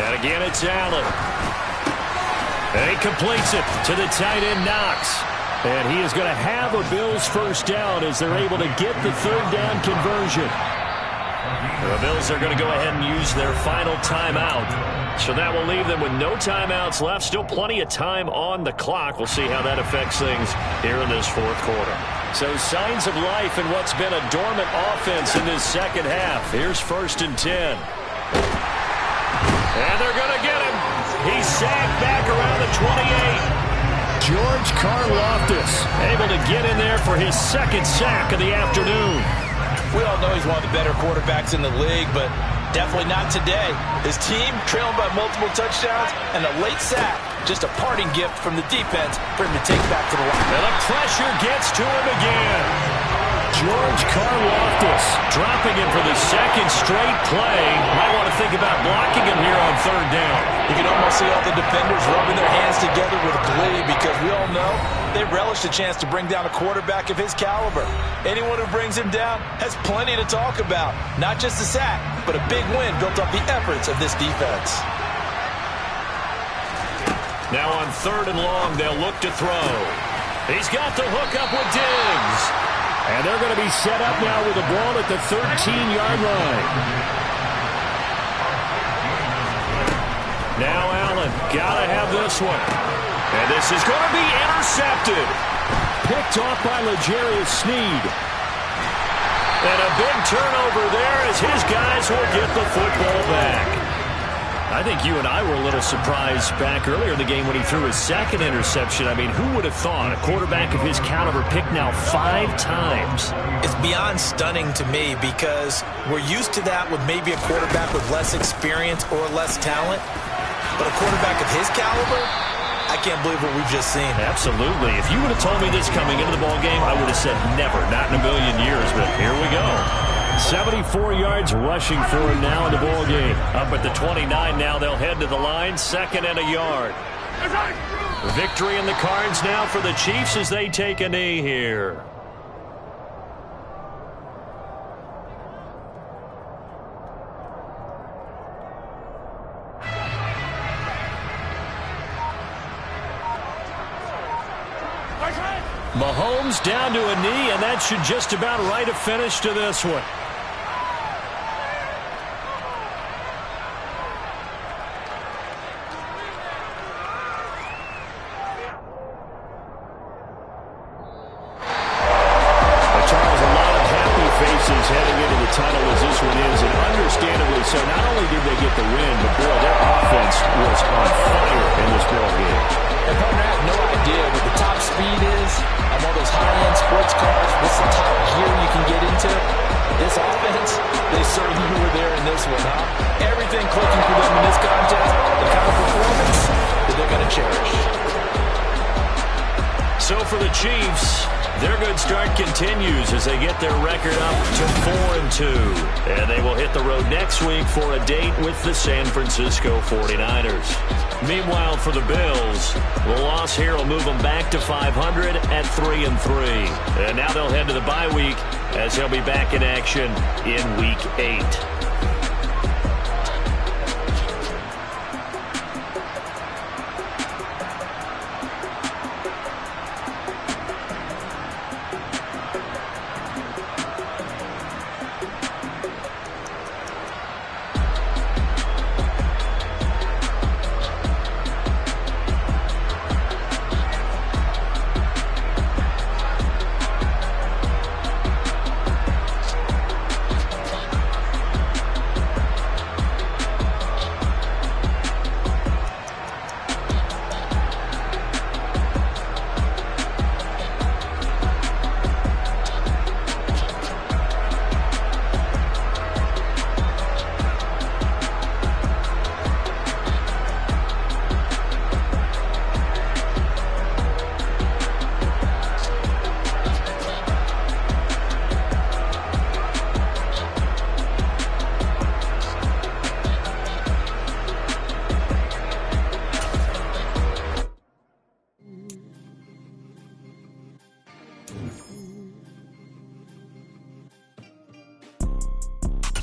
[SPEAKER 2] And again, it's Allen. And he completes it to the tight end, Knox. And he is going to have a Bills 1st down as they're able to get the 3rd down conversion. The Bills are going to go ahead and use their final timeout. So that will leave them with no timeouts left. Still plenty of time on the clock. We'll see how that affects things here in this 4th quarter. So signs of life in what's been a dormant offense in this 2nd half. Here's 1st and 10. And they're going to get him. He's sacked back around the 28. George Karlaftis able to get in there for his 2nd sack of the afternoon.
[SPEAKER 5] We all know he's one of the better quarterbacks in the league, but definitely not today. His team trailing by multiple touchdowns and a late sack. Just a parting gift from the defense for him to take back to the line.
[SPEAKER 2] And the pressure gets to him again. George Karlaftis dropping him for the 2nd straight play. Might want to think about blocking him here on 3rd down.
[SPEAKER 5] You can almost see all the defenders rubbing their hands together with glee because we all know they relish the chance to bring down a quarterback of his caliber. Anyone who brings him down has plenty to talk about. Not just a sack, but a big win built off the efforts of this defense.
[SPEAKER 2] Now on 3rd and long, they'll look to throw. He's got the hook up with Diggs. And they're going to be set up now with the ball at the 13-yard line. Now Allen, got to have this one. And this is going to be intercepted. Picked off by L'Jarius Sneed. And a big turnover there as his guys will get the football back. I think you and I were a little surprised back earlier in the game when he threw his 2nd interception. I mean, who would have thought a quarterback of his caliber picked now 5 times?
[SPEAKER 3] It's beyond stunning to me because we're used to that with maybe a quarterback with less experience or less talent. But a quarterback of his caliber, I can't believe what we've just seen.
[SPEAKER 2] Absolutely. If you would have told me this coming into the ball game, I would have said never, not in a million years. But here we go. 74 yards rushing for him now in the ball game. Up at the 29 now, they'll head to the line, 2nd and a yard. Victory in the cards now for the Chiefs as they take a knee here. Mahomes down to a knee, and that should just about write a finish to this one.
[SPEAKER 4] Heading into the tunnel as this one is, and understandably so. Not only did they get the win, but boy, their offense was on fire in this ball game.
[SPEAKER 5] And partner, I have no idea what the top speed is of all those high-end sports cars. What's the top gear you can get into? This offense, they certainly were there in this one, huh? Everything clicking for them in this contest, the kind of performance that they're going to cherish.
[SPEAKER 2] So for the Chiefs, their good start continues as they get their record up to 4-2. And they will hit the road next week for a date with the San Francisco 49ers. Meanwhile, for the Bills, the loss here will move them back to 500 at 3-3. And now they'll head to the bye week as they'll be back in action in Week 8.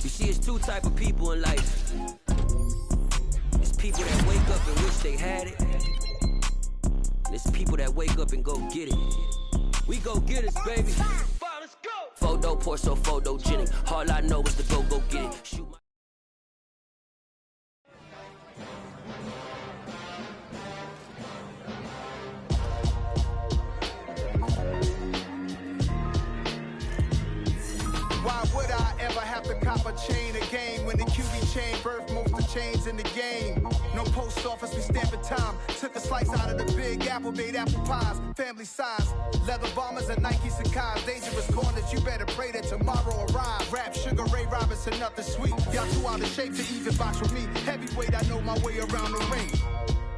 [SPEAKER 7] You see, it's two type of people in life. It's people that wake up and wish they had it. And it's people that wake up and go get it. We go get it, baby. Let's go. Photo poor, so photogenic. All I know is to go get it. Shoot my
[SPEAKER 8] cop a chain of game when the QB chain birthed most of the chains in the game. No post office, we stamping time. Took a slice out of the big apple, made apple pies, family size. Leather bombers and Nike Sacai's. Dangerous corners, you better pray that tomorrow arrives. Rap, Sugar Ray Robinson, nothing sweet. Y'all too out of shape to even box with me. Heavyweight, I know my way around the ring.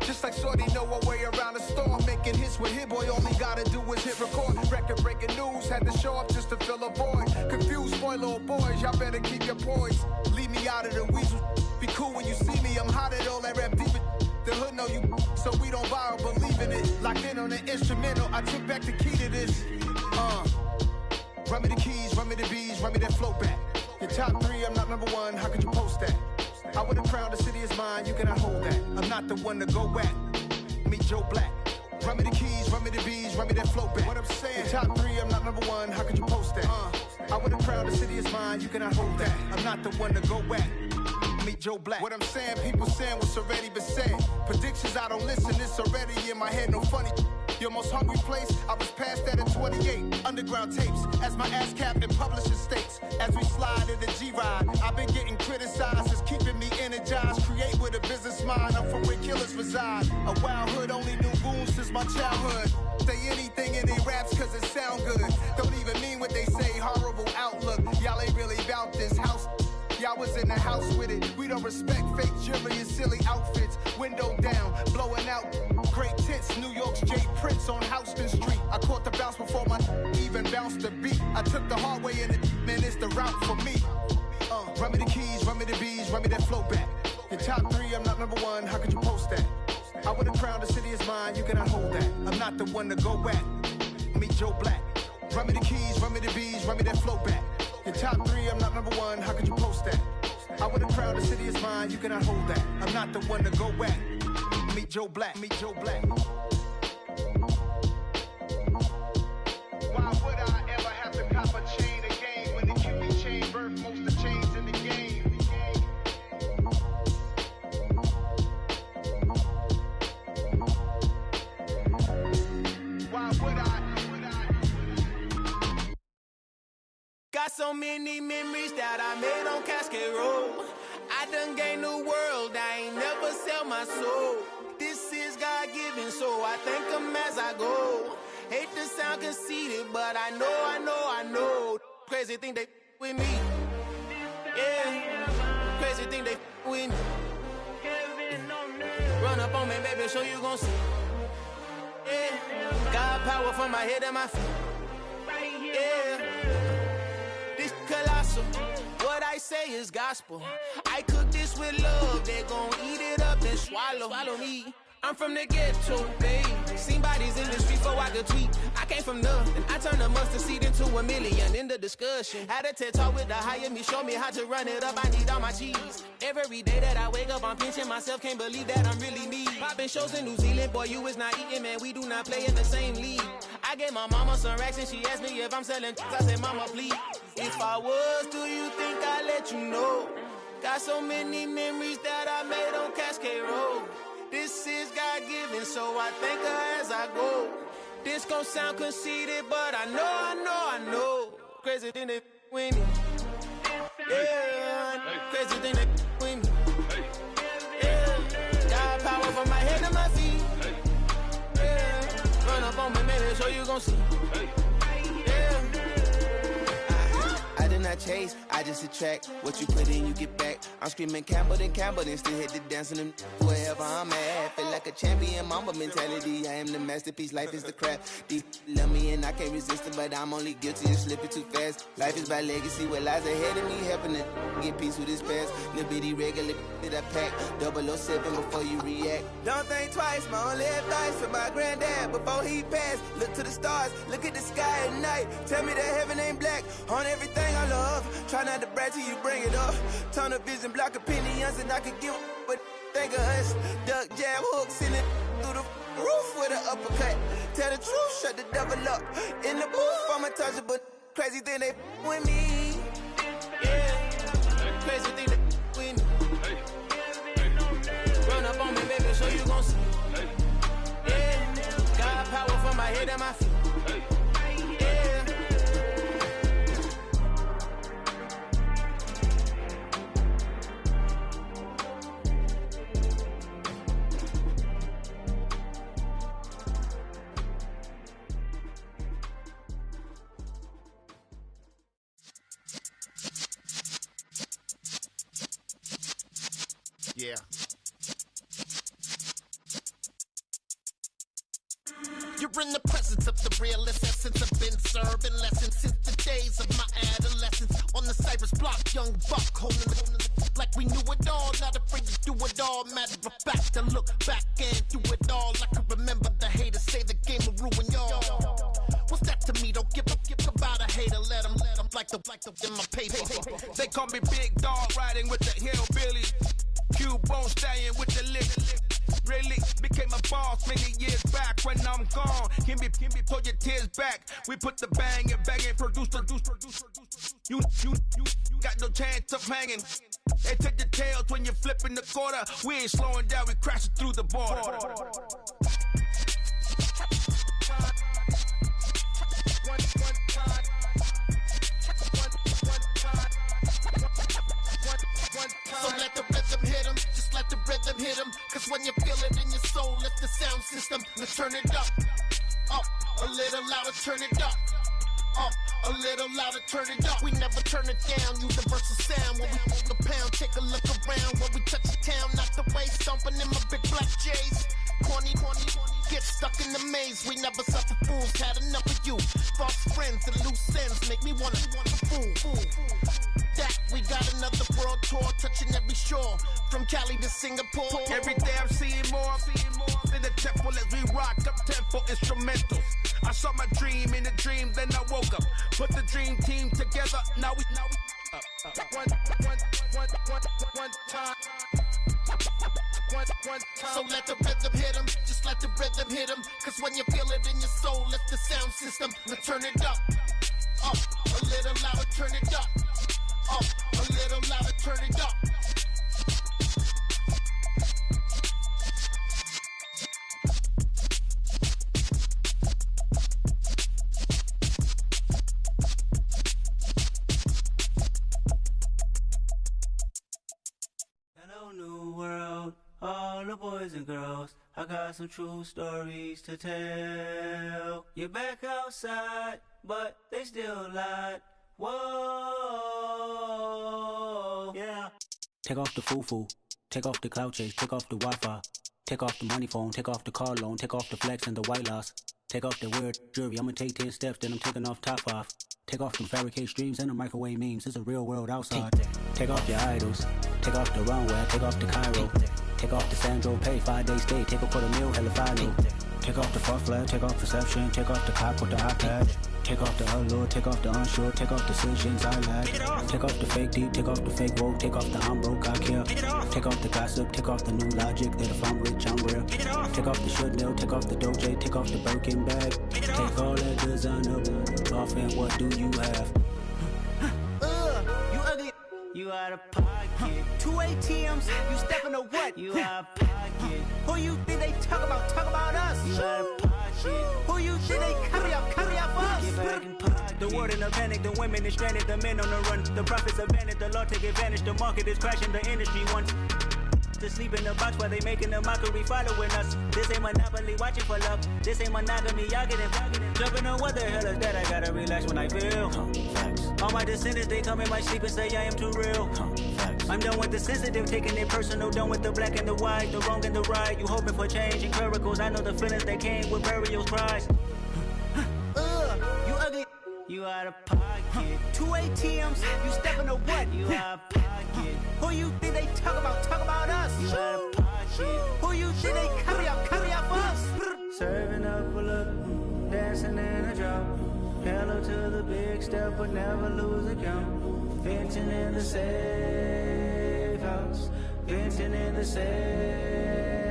[SPEAKER 8] Just like Shorty know her way around the storm. Making hits with Hit Boy, all he gotta do is hit record. Record breaking news, had to show up just to fill a void. Confused boy, little boys, y'all better keep your poise. Leave me out of the weasel. Be cool when you see me, I'm hot at all that rap deep. The hood know you, so we don't borrow, believe in it. Locked in on the instrumental, I took back the key to this. Run me the keys, run me the bees, run me that flow back. Your top three, I'm not number one, how could you post that? I would have crowned the city is mine, you cannot hold that. I'm not the one to go back. Meet Joe Black. Run me the keys, run me the bees, run me that flow back. What I'm saying, your top three, I'm not number one, how could you post that? I would have crowned the city is mine, you cannot hold that. I'm not the one to go back. Meet Joe Black. What I'm saying, people saying what's already been said. Predictions, I don't listen, it's already in my head, no funny. Your most hungry place, I was past that at 28. Underground tapes, as my ass cap in publishing states. As we slide in the G-Ride, I've been getting criticized, it's keeping me energized. Create with a business mind, I'm from where killers reside. A wild hood, only knew goons since my childhood. Say anything in they raps cause it sound good. Don't even mean what they say, horrible outlook. Y'all ain't really about this house. Y'all was in the house with it. We don't respect fake jewelry and silly outfits. Window down, blowing out great tits. New York's J. Prince on Houston Street. I caught the bounce before my even bounced the beat. I took the hard way and man, it's the route for me. Run me the keys, run me the bees, run me that flow back. Your top three, I'm not number one, how could you post that? I would've crowned the city as mine, you cannot hold that. I'm not the one to go at. Meet Joe Black. Run me the keys, run me the bees, run me that flow back. In top 3, I'm not number 1, how could you post that? I would've crowned the city as mine, you cannot hold that. I'm not the one to go at. Meet Joe Black, meet Joe Black. Why would I ever have to cop a chain again when the QB chain birthed most of the chains in the game? Why would I?
[SPEAKER 1] Got so many memories that I made on Cascade Road. I done gained the world, I ain't never sell my soul. This is God-given, so I thank him as I go. Hate to sound conceited, but I know. Crazy thing they with me. Yeah, crazy thing they with me. Run up on me, baby, so you gon' see. Yeah, got power from my head and my feet. Yeah, this colossal. What I say is gospel. I cook this with love. They gon' eat it up and swallow me. I'm from the ghetto, babe. Seen bodies in the street before I could tweet. I came from nothing. I turned a mustard seed into a million. In the discussion, had a TED talk with the higher me. Show me how to run it up. I need all my cheese. Every day that I wake up, I'm pinching myself. Can't believe that I'm really me. Popping shows in New Zealand, boy, you is not eating, man. We do not play in the same league. I gave my mama some racks and she asked me if I'm selling. I said, mama, please. If I was, do you think I'd let you know? Got so many memories that I made on Cascade Road. This is God-given, so I thank her as I go. This gon' sound conceited, but I know. Crazy thing they with me. Yeah, crazy thing they with me. Yeah, got power from my head to my feet. Yeah, run up on me, maybe so you gon' see. Yeah. I did not chase, I just attract. What you put in, you get back. I'm screaming Campbell, then still hit the dance and them wherever I'm at. Feel like a champion, mamba mentality. I am the masterpiece, life is the crap. Deep love me and I can't resist it, but I'm only guilty of slipping too fast. Life is by legacy, what lies ahead of me, helping to get peace with this past. Little bitty regular that I pack, 007 before you react. Don't think twice, my only advice for my granddad before he passed. Look to the stars, look at the sky at night. Tell me that heaven ain't black on everything I love. Try not to brag till you bring it up. Tunnel vision, block opinions, and I could give but think of us. Duck jab hooks in it through the roof with an uppercut. Tell the truth, shut the devil up. In the booth, I'm untouchable. Crazy thing they with me. Yeah, crazy thing they with me. Run up on me, baby, so you gon' see. Yeah, got power from my head and my feet.
[SPEAKER 9] Yeah. You're in the presence of the realest essence. I've been serving lessons since the days of my adolescence. On the Cypress block, young buck holding the like we knew it all. Not afraid to do it all. Matter of fact, to look back and do it all. I can remember the haters say the game will ruin y'all. What's that to me? Don't give about a hater. Let them like the in my paper.
[SPEAKER 10] They call me Big Dog, riding with the hillbillies. Cubone staying with the lick. Really became a boss many years back. When I'm gone, can be pull your tears back. We put the bang and produce. You got no chance of hanging. They take the tails when you're flipping the quarter. We ain't slowing down, we crashing through the border.
[SPEAKER 9] So let the rhythm hit 'em, just let the rhythm hit 'em. Cause when you feel it in your soul, lift the sound system. Let's turn it up, a little louder, turn it up, a little louder, turn it up. We never turn it down, universal sound. When we on the pound, take a look around. When we touch the town, knock the way, stomping in my big black J's. Corny, get stuck in the maze. We never suffer fools, had enough of you. False friends and loose ends make me wanna fool. That we got another world tour, touching every shore, from Cali to Singapore.
[SPEAKER 10] Every day I'm seeing more in the temple as we rock up tempo instrumentals. I saw my dream in a dream, then I woke up. Put the dream team together, now we one time.
[SPEAKER 9] So let the rhythm hit 'em, just let the rhythm hit 'em. Cause when you feel it in your soul, lift the sound system. Now turn it up a little louder, turn it up a little louder, turn it up.
[SPEAKER 11] Hello, new world, all the boys and girls. I got some true stories to tell. You're back outside, but they still lied. Whoa, yeah. Take off the foo-foo, take off the cloud chase, take off the Wi-Fi, take off the money phone, take off the car loan, take off the flex and the white loss, take off the weird jewelry. I'ma take 10 steps, then I'm taking off top 5. Take off them fabricated streams and the microwave memes. It's a real world outside. Take off your idols, take off the runway, take off the Cairo, take off the Sandro Pay, 5-day stay, take a $250,000, hella final. Take off the false flag, take off perception, take off the cop with the iPad. Take off the allure, take off the unsure, take off decisions I lack. Take off the fake deep, take off the fake woke, take off the I'm broke, I care. Take off the gossip, take off the new logic that if I'm rich, I'm real. Take off the should know, take off the Doja, take off the Birkin bag. Take all that designer off and what do you have?
[SPEAKER 7] You ugly.
[SPEAKER 11] You out of pocket.
[SPEAKER 7] 2 ATMs, you stepping to what?
[SPEAKER 11] You out of pocket.
[SPEAKER 7] Who you think they talk about? Talk about us.
[SPEAKER 11] You out of pocket.
[SPEAKER 7] Who you think they copy out for us?
[SPEAKER 11] Get back in pocket.
[SPEAKER 7] The world in a panic, the women is stranded, the men on the run. The profits abandoned, the law take advantage. The market is crashing, the industry wants to sleep in the box while they making a mockery following us. This ain't Monopoly, watching for love. This ain't monogamy, y'all getting jumping on what the hell is that? I gotta relax when I feel. All my descendants, they come in my sleep and say I am too real. I'm done with the sensitive, taking it personal. Done with the black and the white, the wrong and the right. You hoping for change and miracles. I know the feelings that came with burials, cries. You ugly.
[SPEAKER 11] You out of pocket.
[SPEAKER 7] 2 ATMs, you stepping to what?
[SPEAKER 11] You out of pocket.
[SPEAKER 7] Who you think they talk about? Talk about us.
[SPEAKER 11] You out of pocket.
[SPEAKER 7] Who you think they copy out for us?
[SPEAKER 11] Serving up a look, dancing in a drop. Hello to the big step, but never lose a count. Venting in the safe house. Venting in the safe.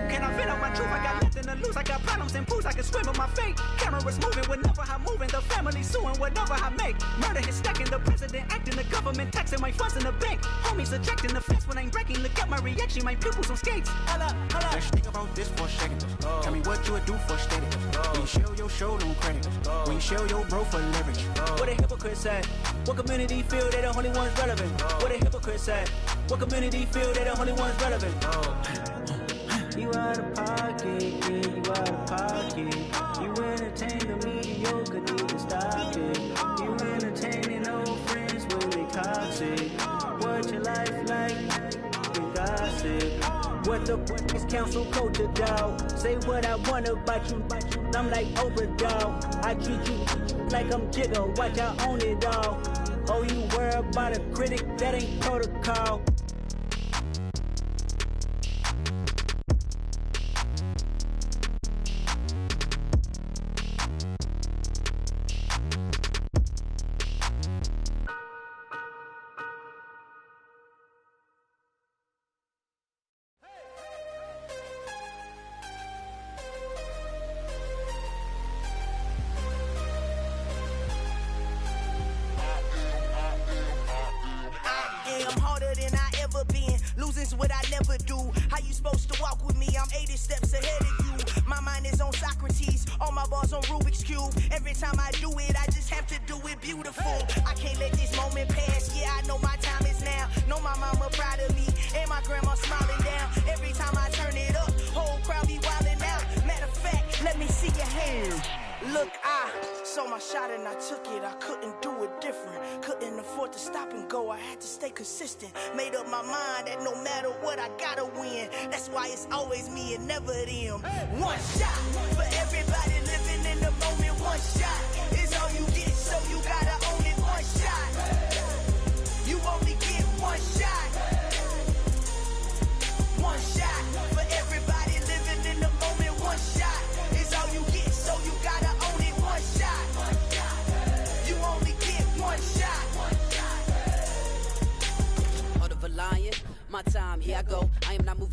[SPEAKER 7] Can I vent out my truth? I got nothing to lose. I got problems and booze. I can swim with my fate. Cameras moving whenever I'm moving. The family suing whatever I make. Murder is stacking. The president acting. The government taxing my funds in the bank. Homies ejecting the fence when I'm breaking. Look at my reaction. My pupils on skates. Holla.
[SPEAKER 12] Let's think about this for a second. Tell me what you would do for steady. When you show your show, no credit. When you show your bro for leverage.
[SPEAKER 7] What a hypocrite said. What community feel they the only ones relevant? What a hypocrite said. What community feel they the only ones relevant?
[SPEAKER 11] You out of pocket, yeah, you out of pocket. You entertain the mediocre, need to stop it. You entertaining old friends when they toxic. What your life like? You gossip.
[SPEAKER 7] What the is council culture, dog? Say what I want about you. I'm like Oprah, dog. I treat you like I'm Jigga. Watch I own it all. Oh, you worry about a critic? That ain't protocol.
[SPEAKER 1] What I never do. How you supposed to walk with me? I'm 80 steps ahead of you. My mind is on Socrates, all my bars on Rubik's Cube. Every time I do it, I just have to do it beautiful. I can't let this moment pass. Yeah, I know my time is now. Know my mama proud of me, and my grandma smiling down. Every time I turn it up, whole crowd be wildin' out. Matter of fact, let me see your hands. Look, I saw my shot and I took it. I couldn't do it different. Couldn't afford to stop and go. I had to stay consistent. Made up my mind that no matter what, I gotta win. That's why it's always me and never them. One shot for every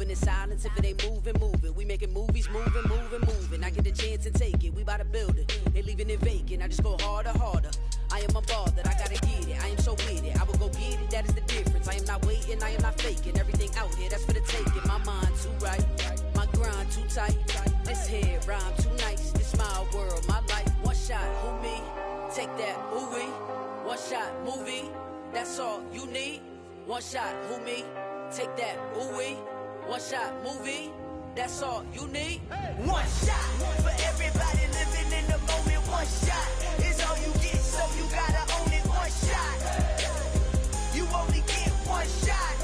[SPEAKER 7] moving in silence. If it ain't moving, moving. We making movies, moving, moving, moving. I get the chance to take it. We bout to build it. They leaving it vacant. I just go harder, harder. I am unbothered. I gotta get it. I am so with it. I will go get it. That is the difference. I am not waiting. I am not faking. Everything out here, that's for the taking. My mind too right. My grind too tight. This head rhyme too nice. This my world, my life. One shot, who me? Take that, ooh we. One shot, movie. That's all you need. One shot, who me? Take that, ooh we. One shot, movie. That's all you need.
[SPEAKER 1] One shot for everybody living in the moment. One shot is all you get, so you gotta own it. One shot. You only get one shot.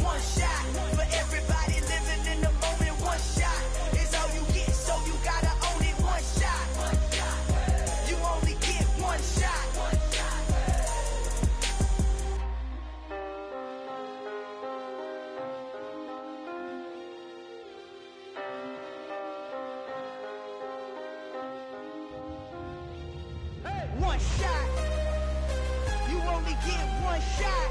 [SPEAKER 1] One shot for everybody living in the moment. One shot is all you get, so you gotta own it. One shot. You only get one shot. One shot. You only get one shot.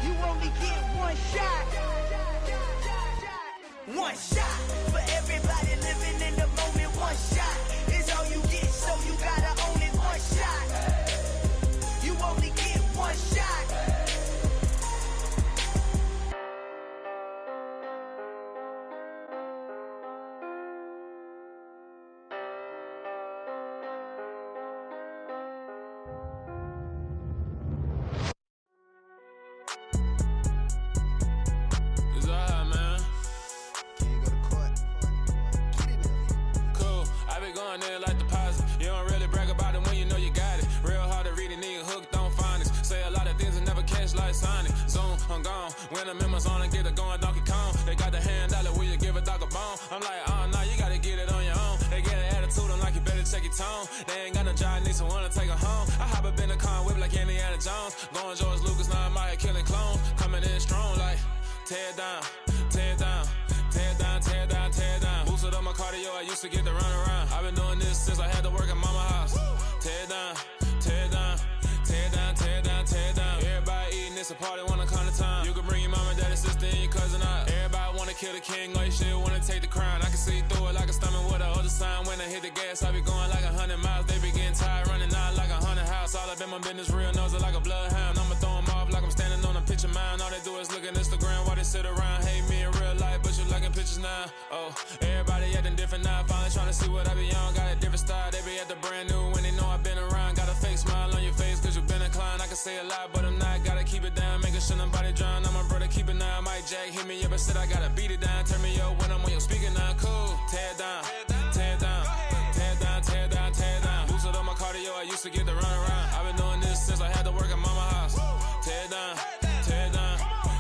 [SPEAKER 1] You only get one shot. One shot for everybody living in the moment. One shot is all you get, so you gotta own it. One shot. You only get one shot.
[SPEAKER 13] I'm gone. When I'm in my zone and get it going Donkey Kong. They got the hand dollar, will you give a dog a bone? I'm like, nah, you gotta get it on your own. They get an attitude, I'm like, you better check your tone. They ain't got no job, need someone to take her home. I hop up in the car, whip like Indiana Jones. Going George Lucas, now I'm out here killing clones. Coming in strong like, tear down, tear down, tear down, tear down, tear down. Boosted up my cardio, I used to get to run around. I've been doing this since I had to work at mama house. Tear down, tear down, tear down, tear down, tear down. Everybody eating, it's a party, wanna come to time. You can bring your mama, daddy, sister, and your cousin out. Everybody wanna kill the king, or you shit wanna take the crown. I can see through it like a stomach with a other sign. When I hit the gas, I be going like 100 miles. They be getting tired, running out like 100 house. All up in my business, real nose like a bloodhound. I'ma throw them off like I'm standing on a picture mound. All they do is look at Instagram while they sit around. Hate me in real life, but you liking pictures now. Oh, everybody acting different now. Finally trying to see what I be on. Got a different style, they be at the brand new when they know I've been around. Got a fake smile on your face, cause you been inclined. I can say a lot, but I'm not. Gotta keep it down, making sure nobody drown. I'm a brother, keep it now. Mike Jack hit me up and said I gotta beat it down. Turn me up when I'm on your speaker now. Cool, tear down, tear down, tear down, tear down, tear down. Boosted up my cardio, I used to get to run around. I've been doing this since I had to work at mama house. Tear down, tear down,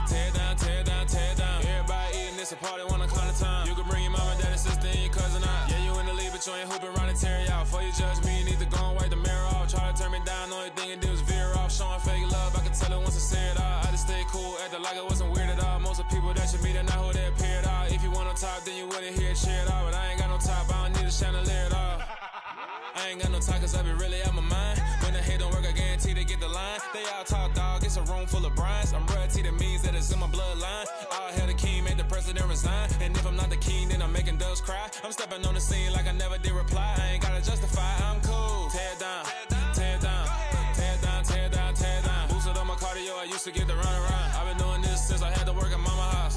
[SPEAKER 13] tear down, tear down, tear down. Everybody eating, it's a party, wanna come to time. You can bring your mama, daddy, sister, and your cousin out. Yeah, you in the lead, but you ain't hooping around and tear out. Before you judge me, you need to go and wipe the mirror off. Try to turn me down, only thing it did was veer off. Showing fake love, I can tell it once I say it all. I just stay cool, acting like it wasn't weird at all. Most of the people that you meet are not who they appear at all. If you want on top, then you wouldn't hear it share it all. But I ain't got no top, I don't need a chandelier at all. I ain't got no talk, cause I be really out my mind. When the head don't work, I guarantee they get the line. They all talk, dog, it's a room full of brinds. I'm royalty, that means that it's in my bloodline. All hell the king, made the president resign. And if I'm not the king, then I'm making doves cry. I'm stepping on the scene like I never did reply. I ain't gotta justify, I'm cool. Tear down, tear down, tear down, tear down, tear down. Boosted up my cardio, I used to get to run around. I've been doing this since I had to work at mama house.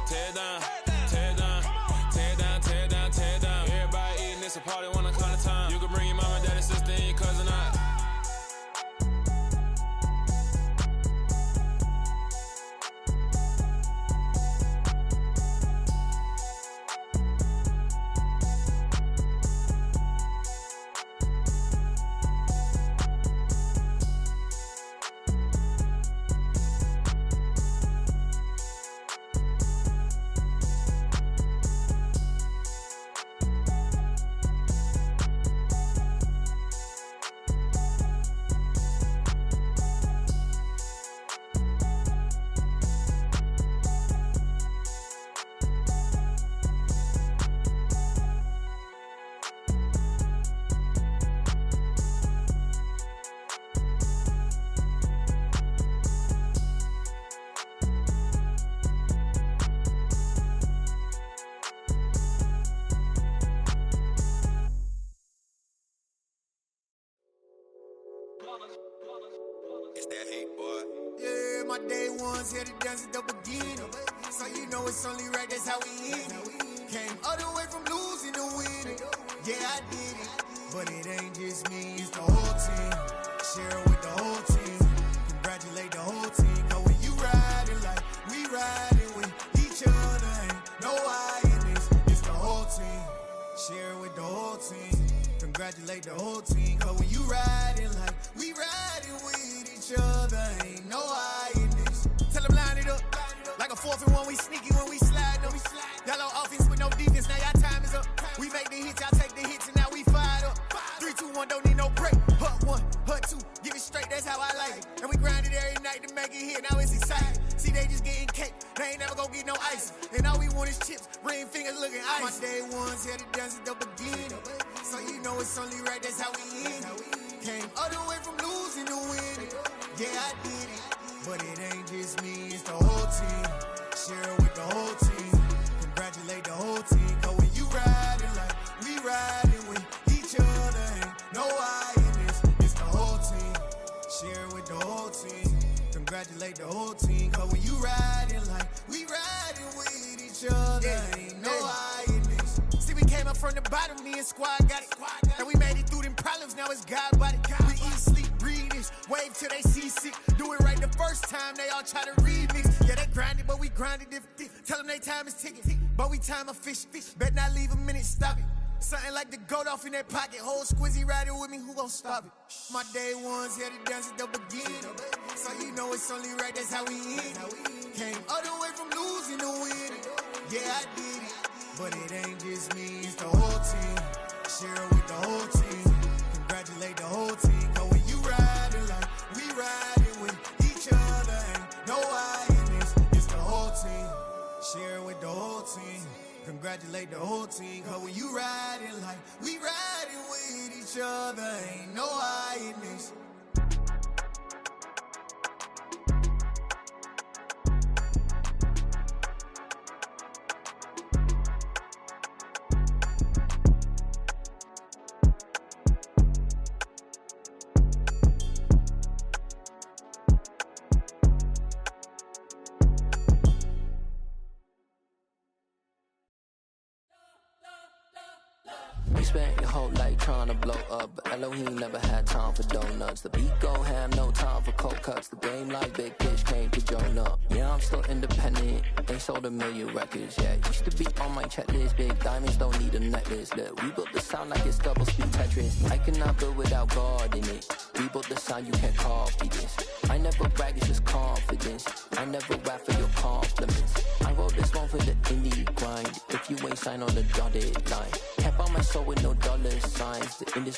[SPEAKER 13] Tear down, tear down, tear down, tear down, tear down. Everybody eating, it's a party, wanna come to time. You can bring your mama, daddy, sister, and your cousin out.
[SPEAKER 8] ones here to dance at the beginning. So you know it's only right, that's how we end it. Came all the way from losing to winning. Yeah, I did it. But it ain't just me, it's the whole team. Share it with the whole team. Congratulate the whole team. Cause when you riding like we riding with each other, ain't no I in this. It's the whole team. Share it with the whole team. Congratulate the whole team. Cause when you riding like we riding with each other, ain't no I in this. Tell them line it up. Like a 4th and 1, we sneaky when we slide them. Y'all on offense with no defense, now y'all time is up. We make the hits, y'all take the hits, and now we fired up. 3, 2, 1, don't need no break. Hut 1, hut 2, give it straight, that's how I like it. And we grind it every night to make it hit, now it's exciting. See, they just getting cake, they ain't never gonna get no ice. And all we want is chips, ring fingers looking ice. My day ones here to dance at the beginning. So you know it's only right, that's how we end it. Came all the way from losing to winning. Yeah, I did it. But it ain't just me, it's the whole team. Share it with the whole team. Congratulate the whole team. Cause when you riding like we riding with each other, ain't no I in this. It's the whole team. Share it with the whole team. Congratulate the whole team. Cause when you riding like we riding with each other, ain't no I in this. See, we came up from the bottom, me and squad got it. And we made it through them problems, now it's God body. We eat, sleep, breathe this, wave till they seasick. Do it right the first time, they all try to remix. Yeah, they grinded, but we grinded different. Tell them they time is ticking, but we time efficient. Bet not leave a minute, stop it. Something like the goat off in that pocket. Whole squizzy riding with me, who gon' stop it? My day ones here to dance at the beginning. So you know it's only right, that's how we end it. Came all the way from losing to winning. Yeah, I did it. But it ain't just me, it's the whole team. Share it with the whole team. Congratulate the whole team. Cause when you riding like we riding with each other, ain't no I in this. It's the whole team. Share it with the whole team. Congratulate the whole team. Cause when you riding like we riding with each other, ain't no I in this.
[SPEAKER 14] You spent your whole life trying to blow up, but Elohim never had time for donuts. The beat go ham, no time for cold cuts. The game like Big Fish came to join up. Yeah, I'm still independent, they sold 1 million records. Yeah, used to be on my checklist. Big diamonds don't need a necklace. Look, we built the sound like it's double speed Tetris. I cannot build without God in it. We built the sound, you can't copy this. I never brag, it's just confidence. I never rap for your compliments. I wrote this one for the indie grind. If you ain't signed on the dotted line, can't buy my soul with no dollar signs. The industry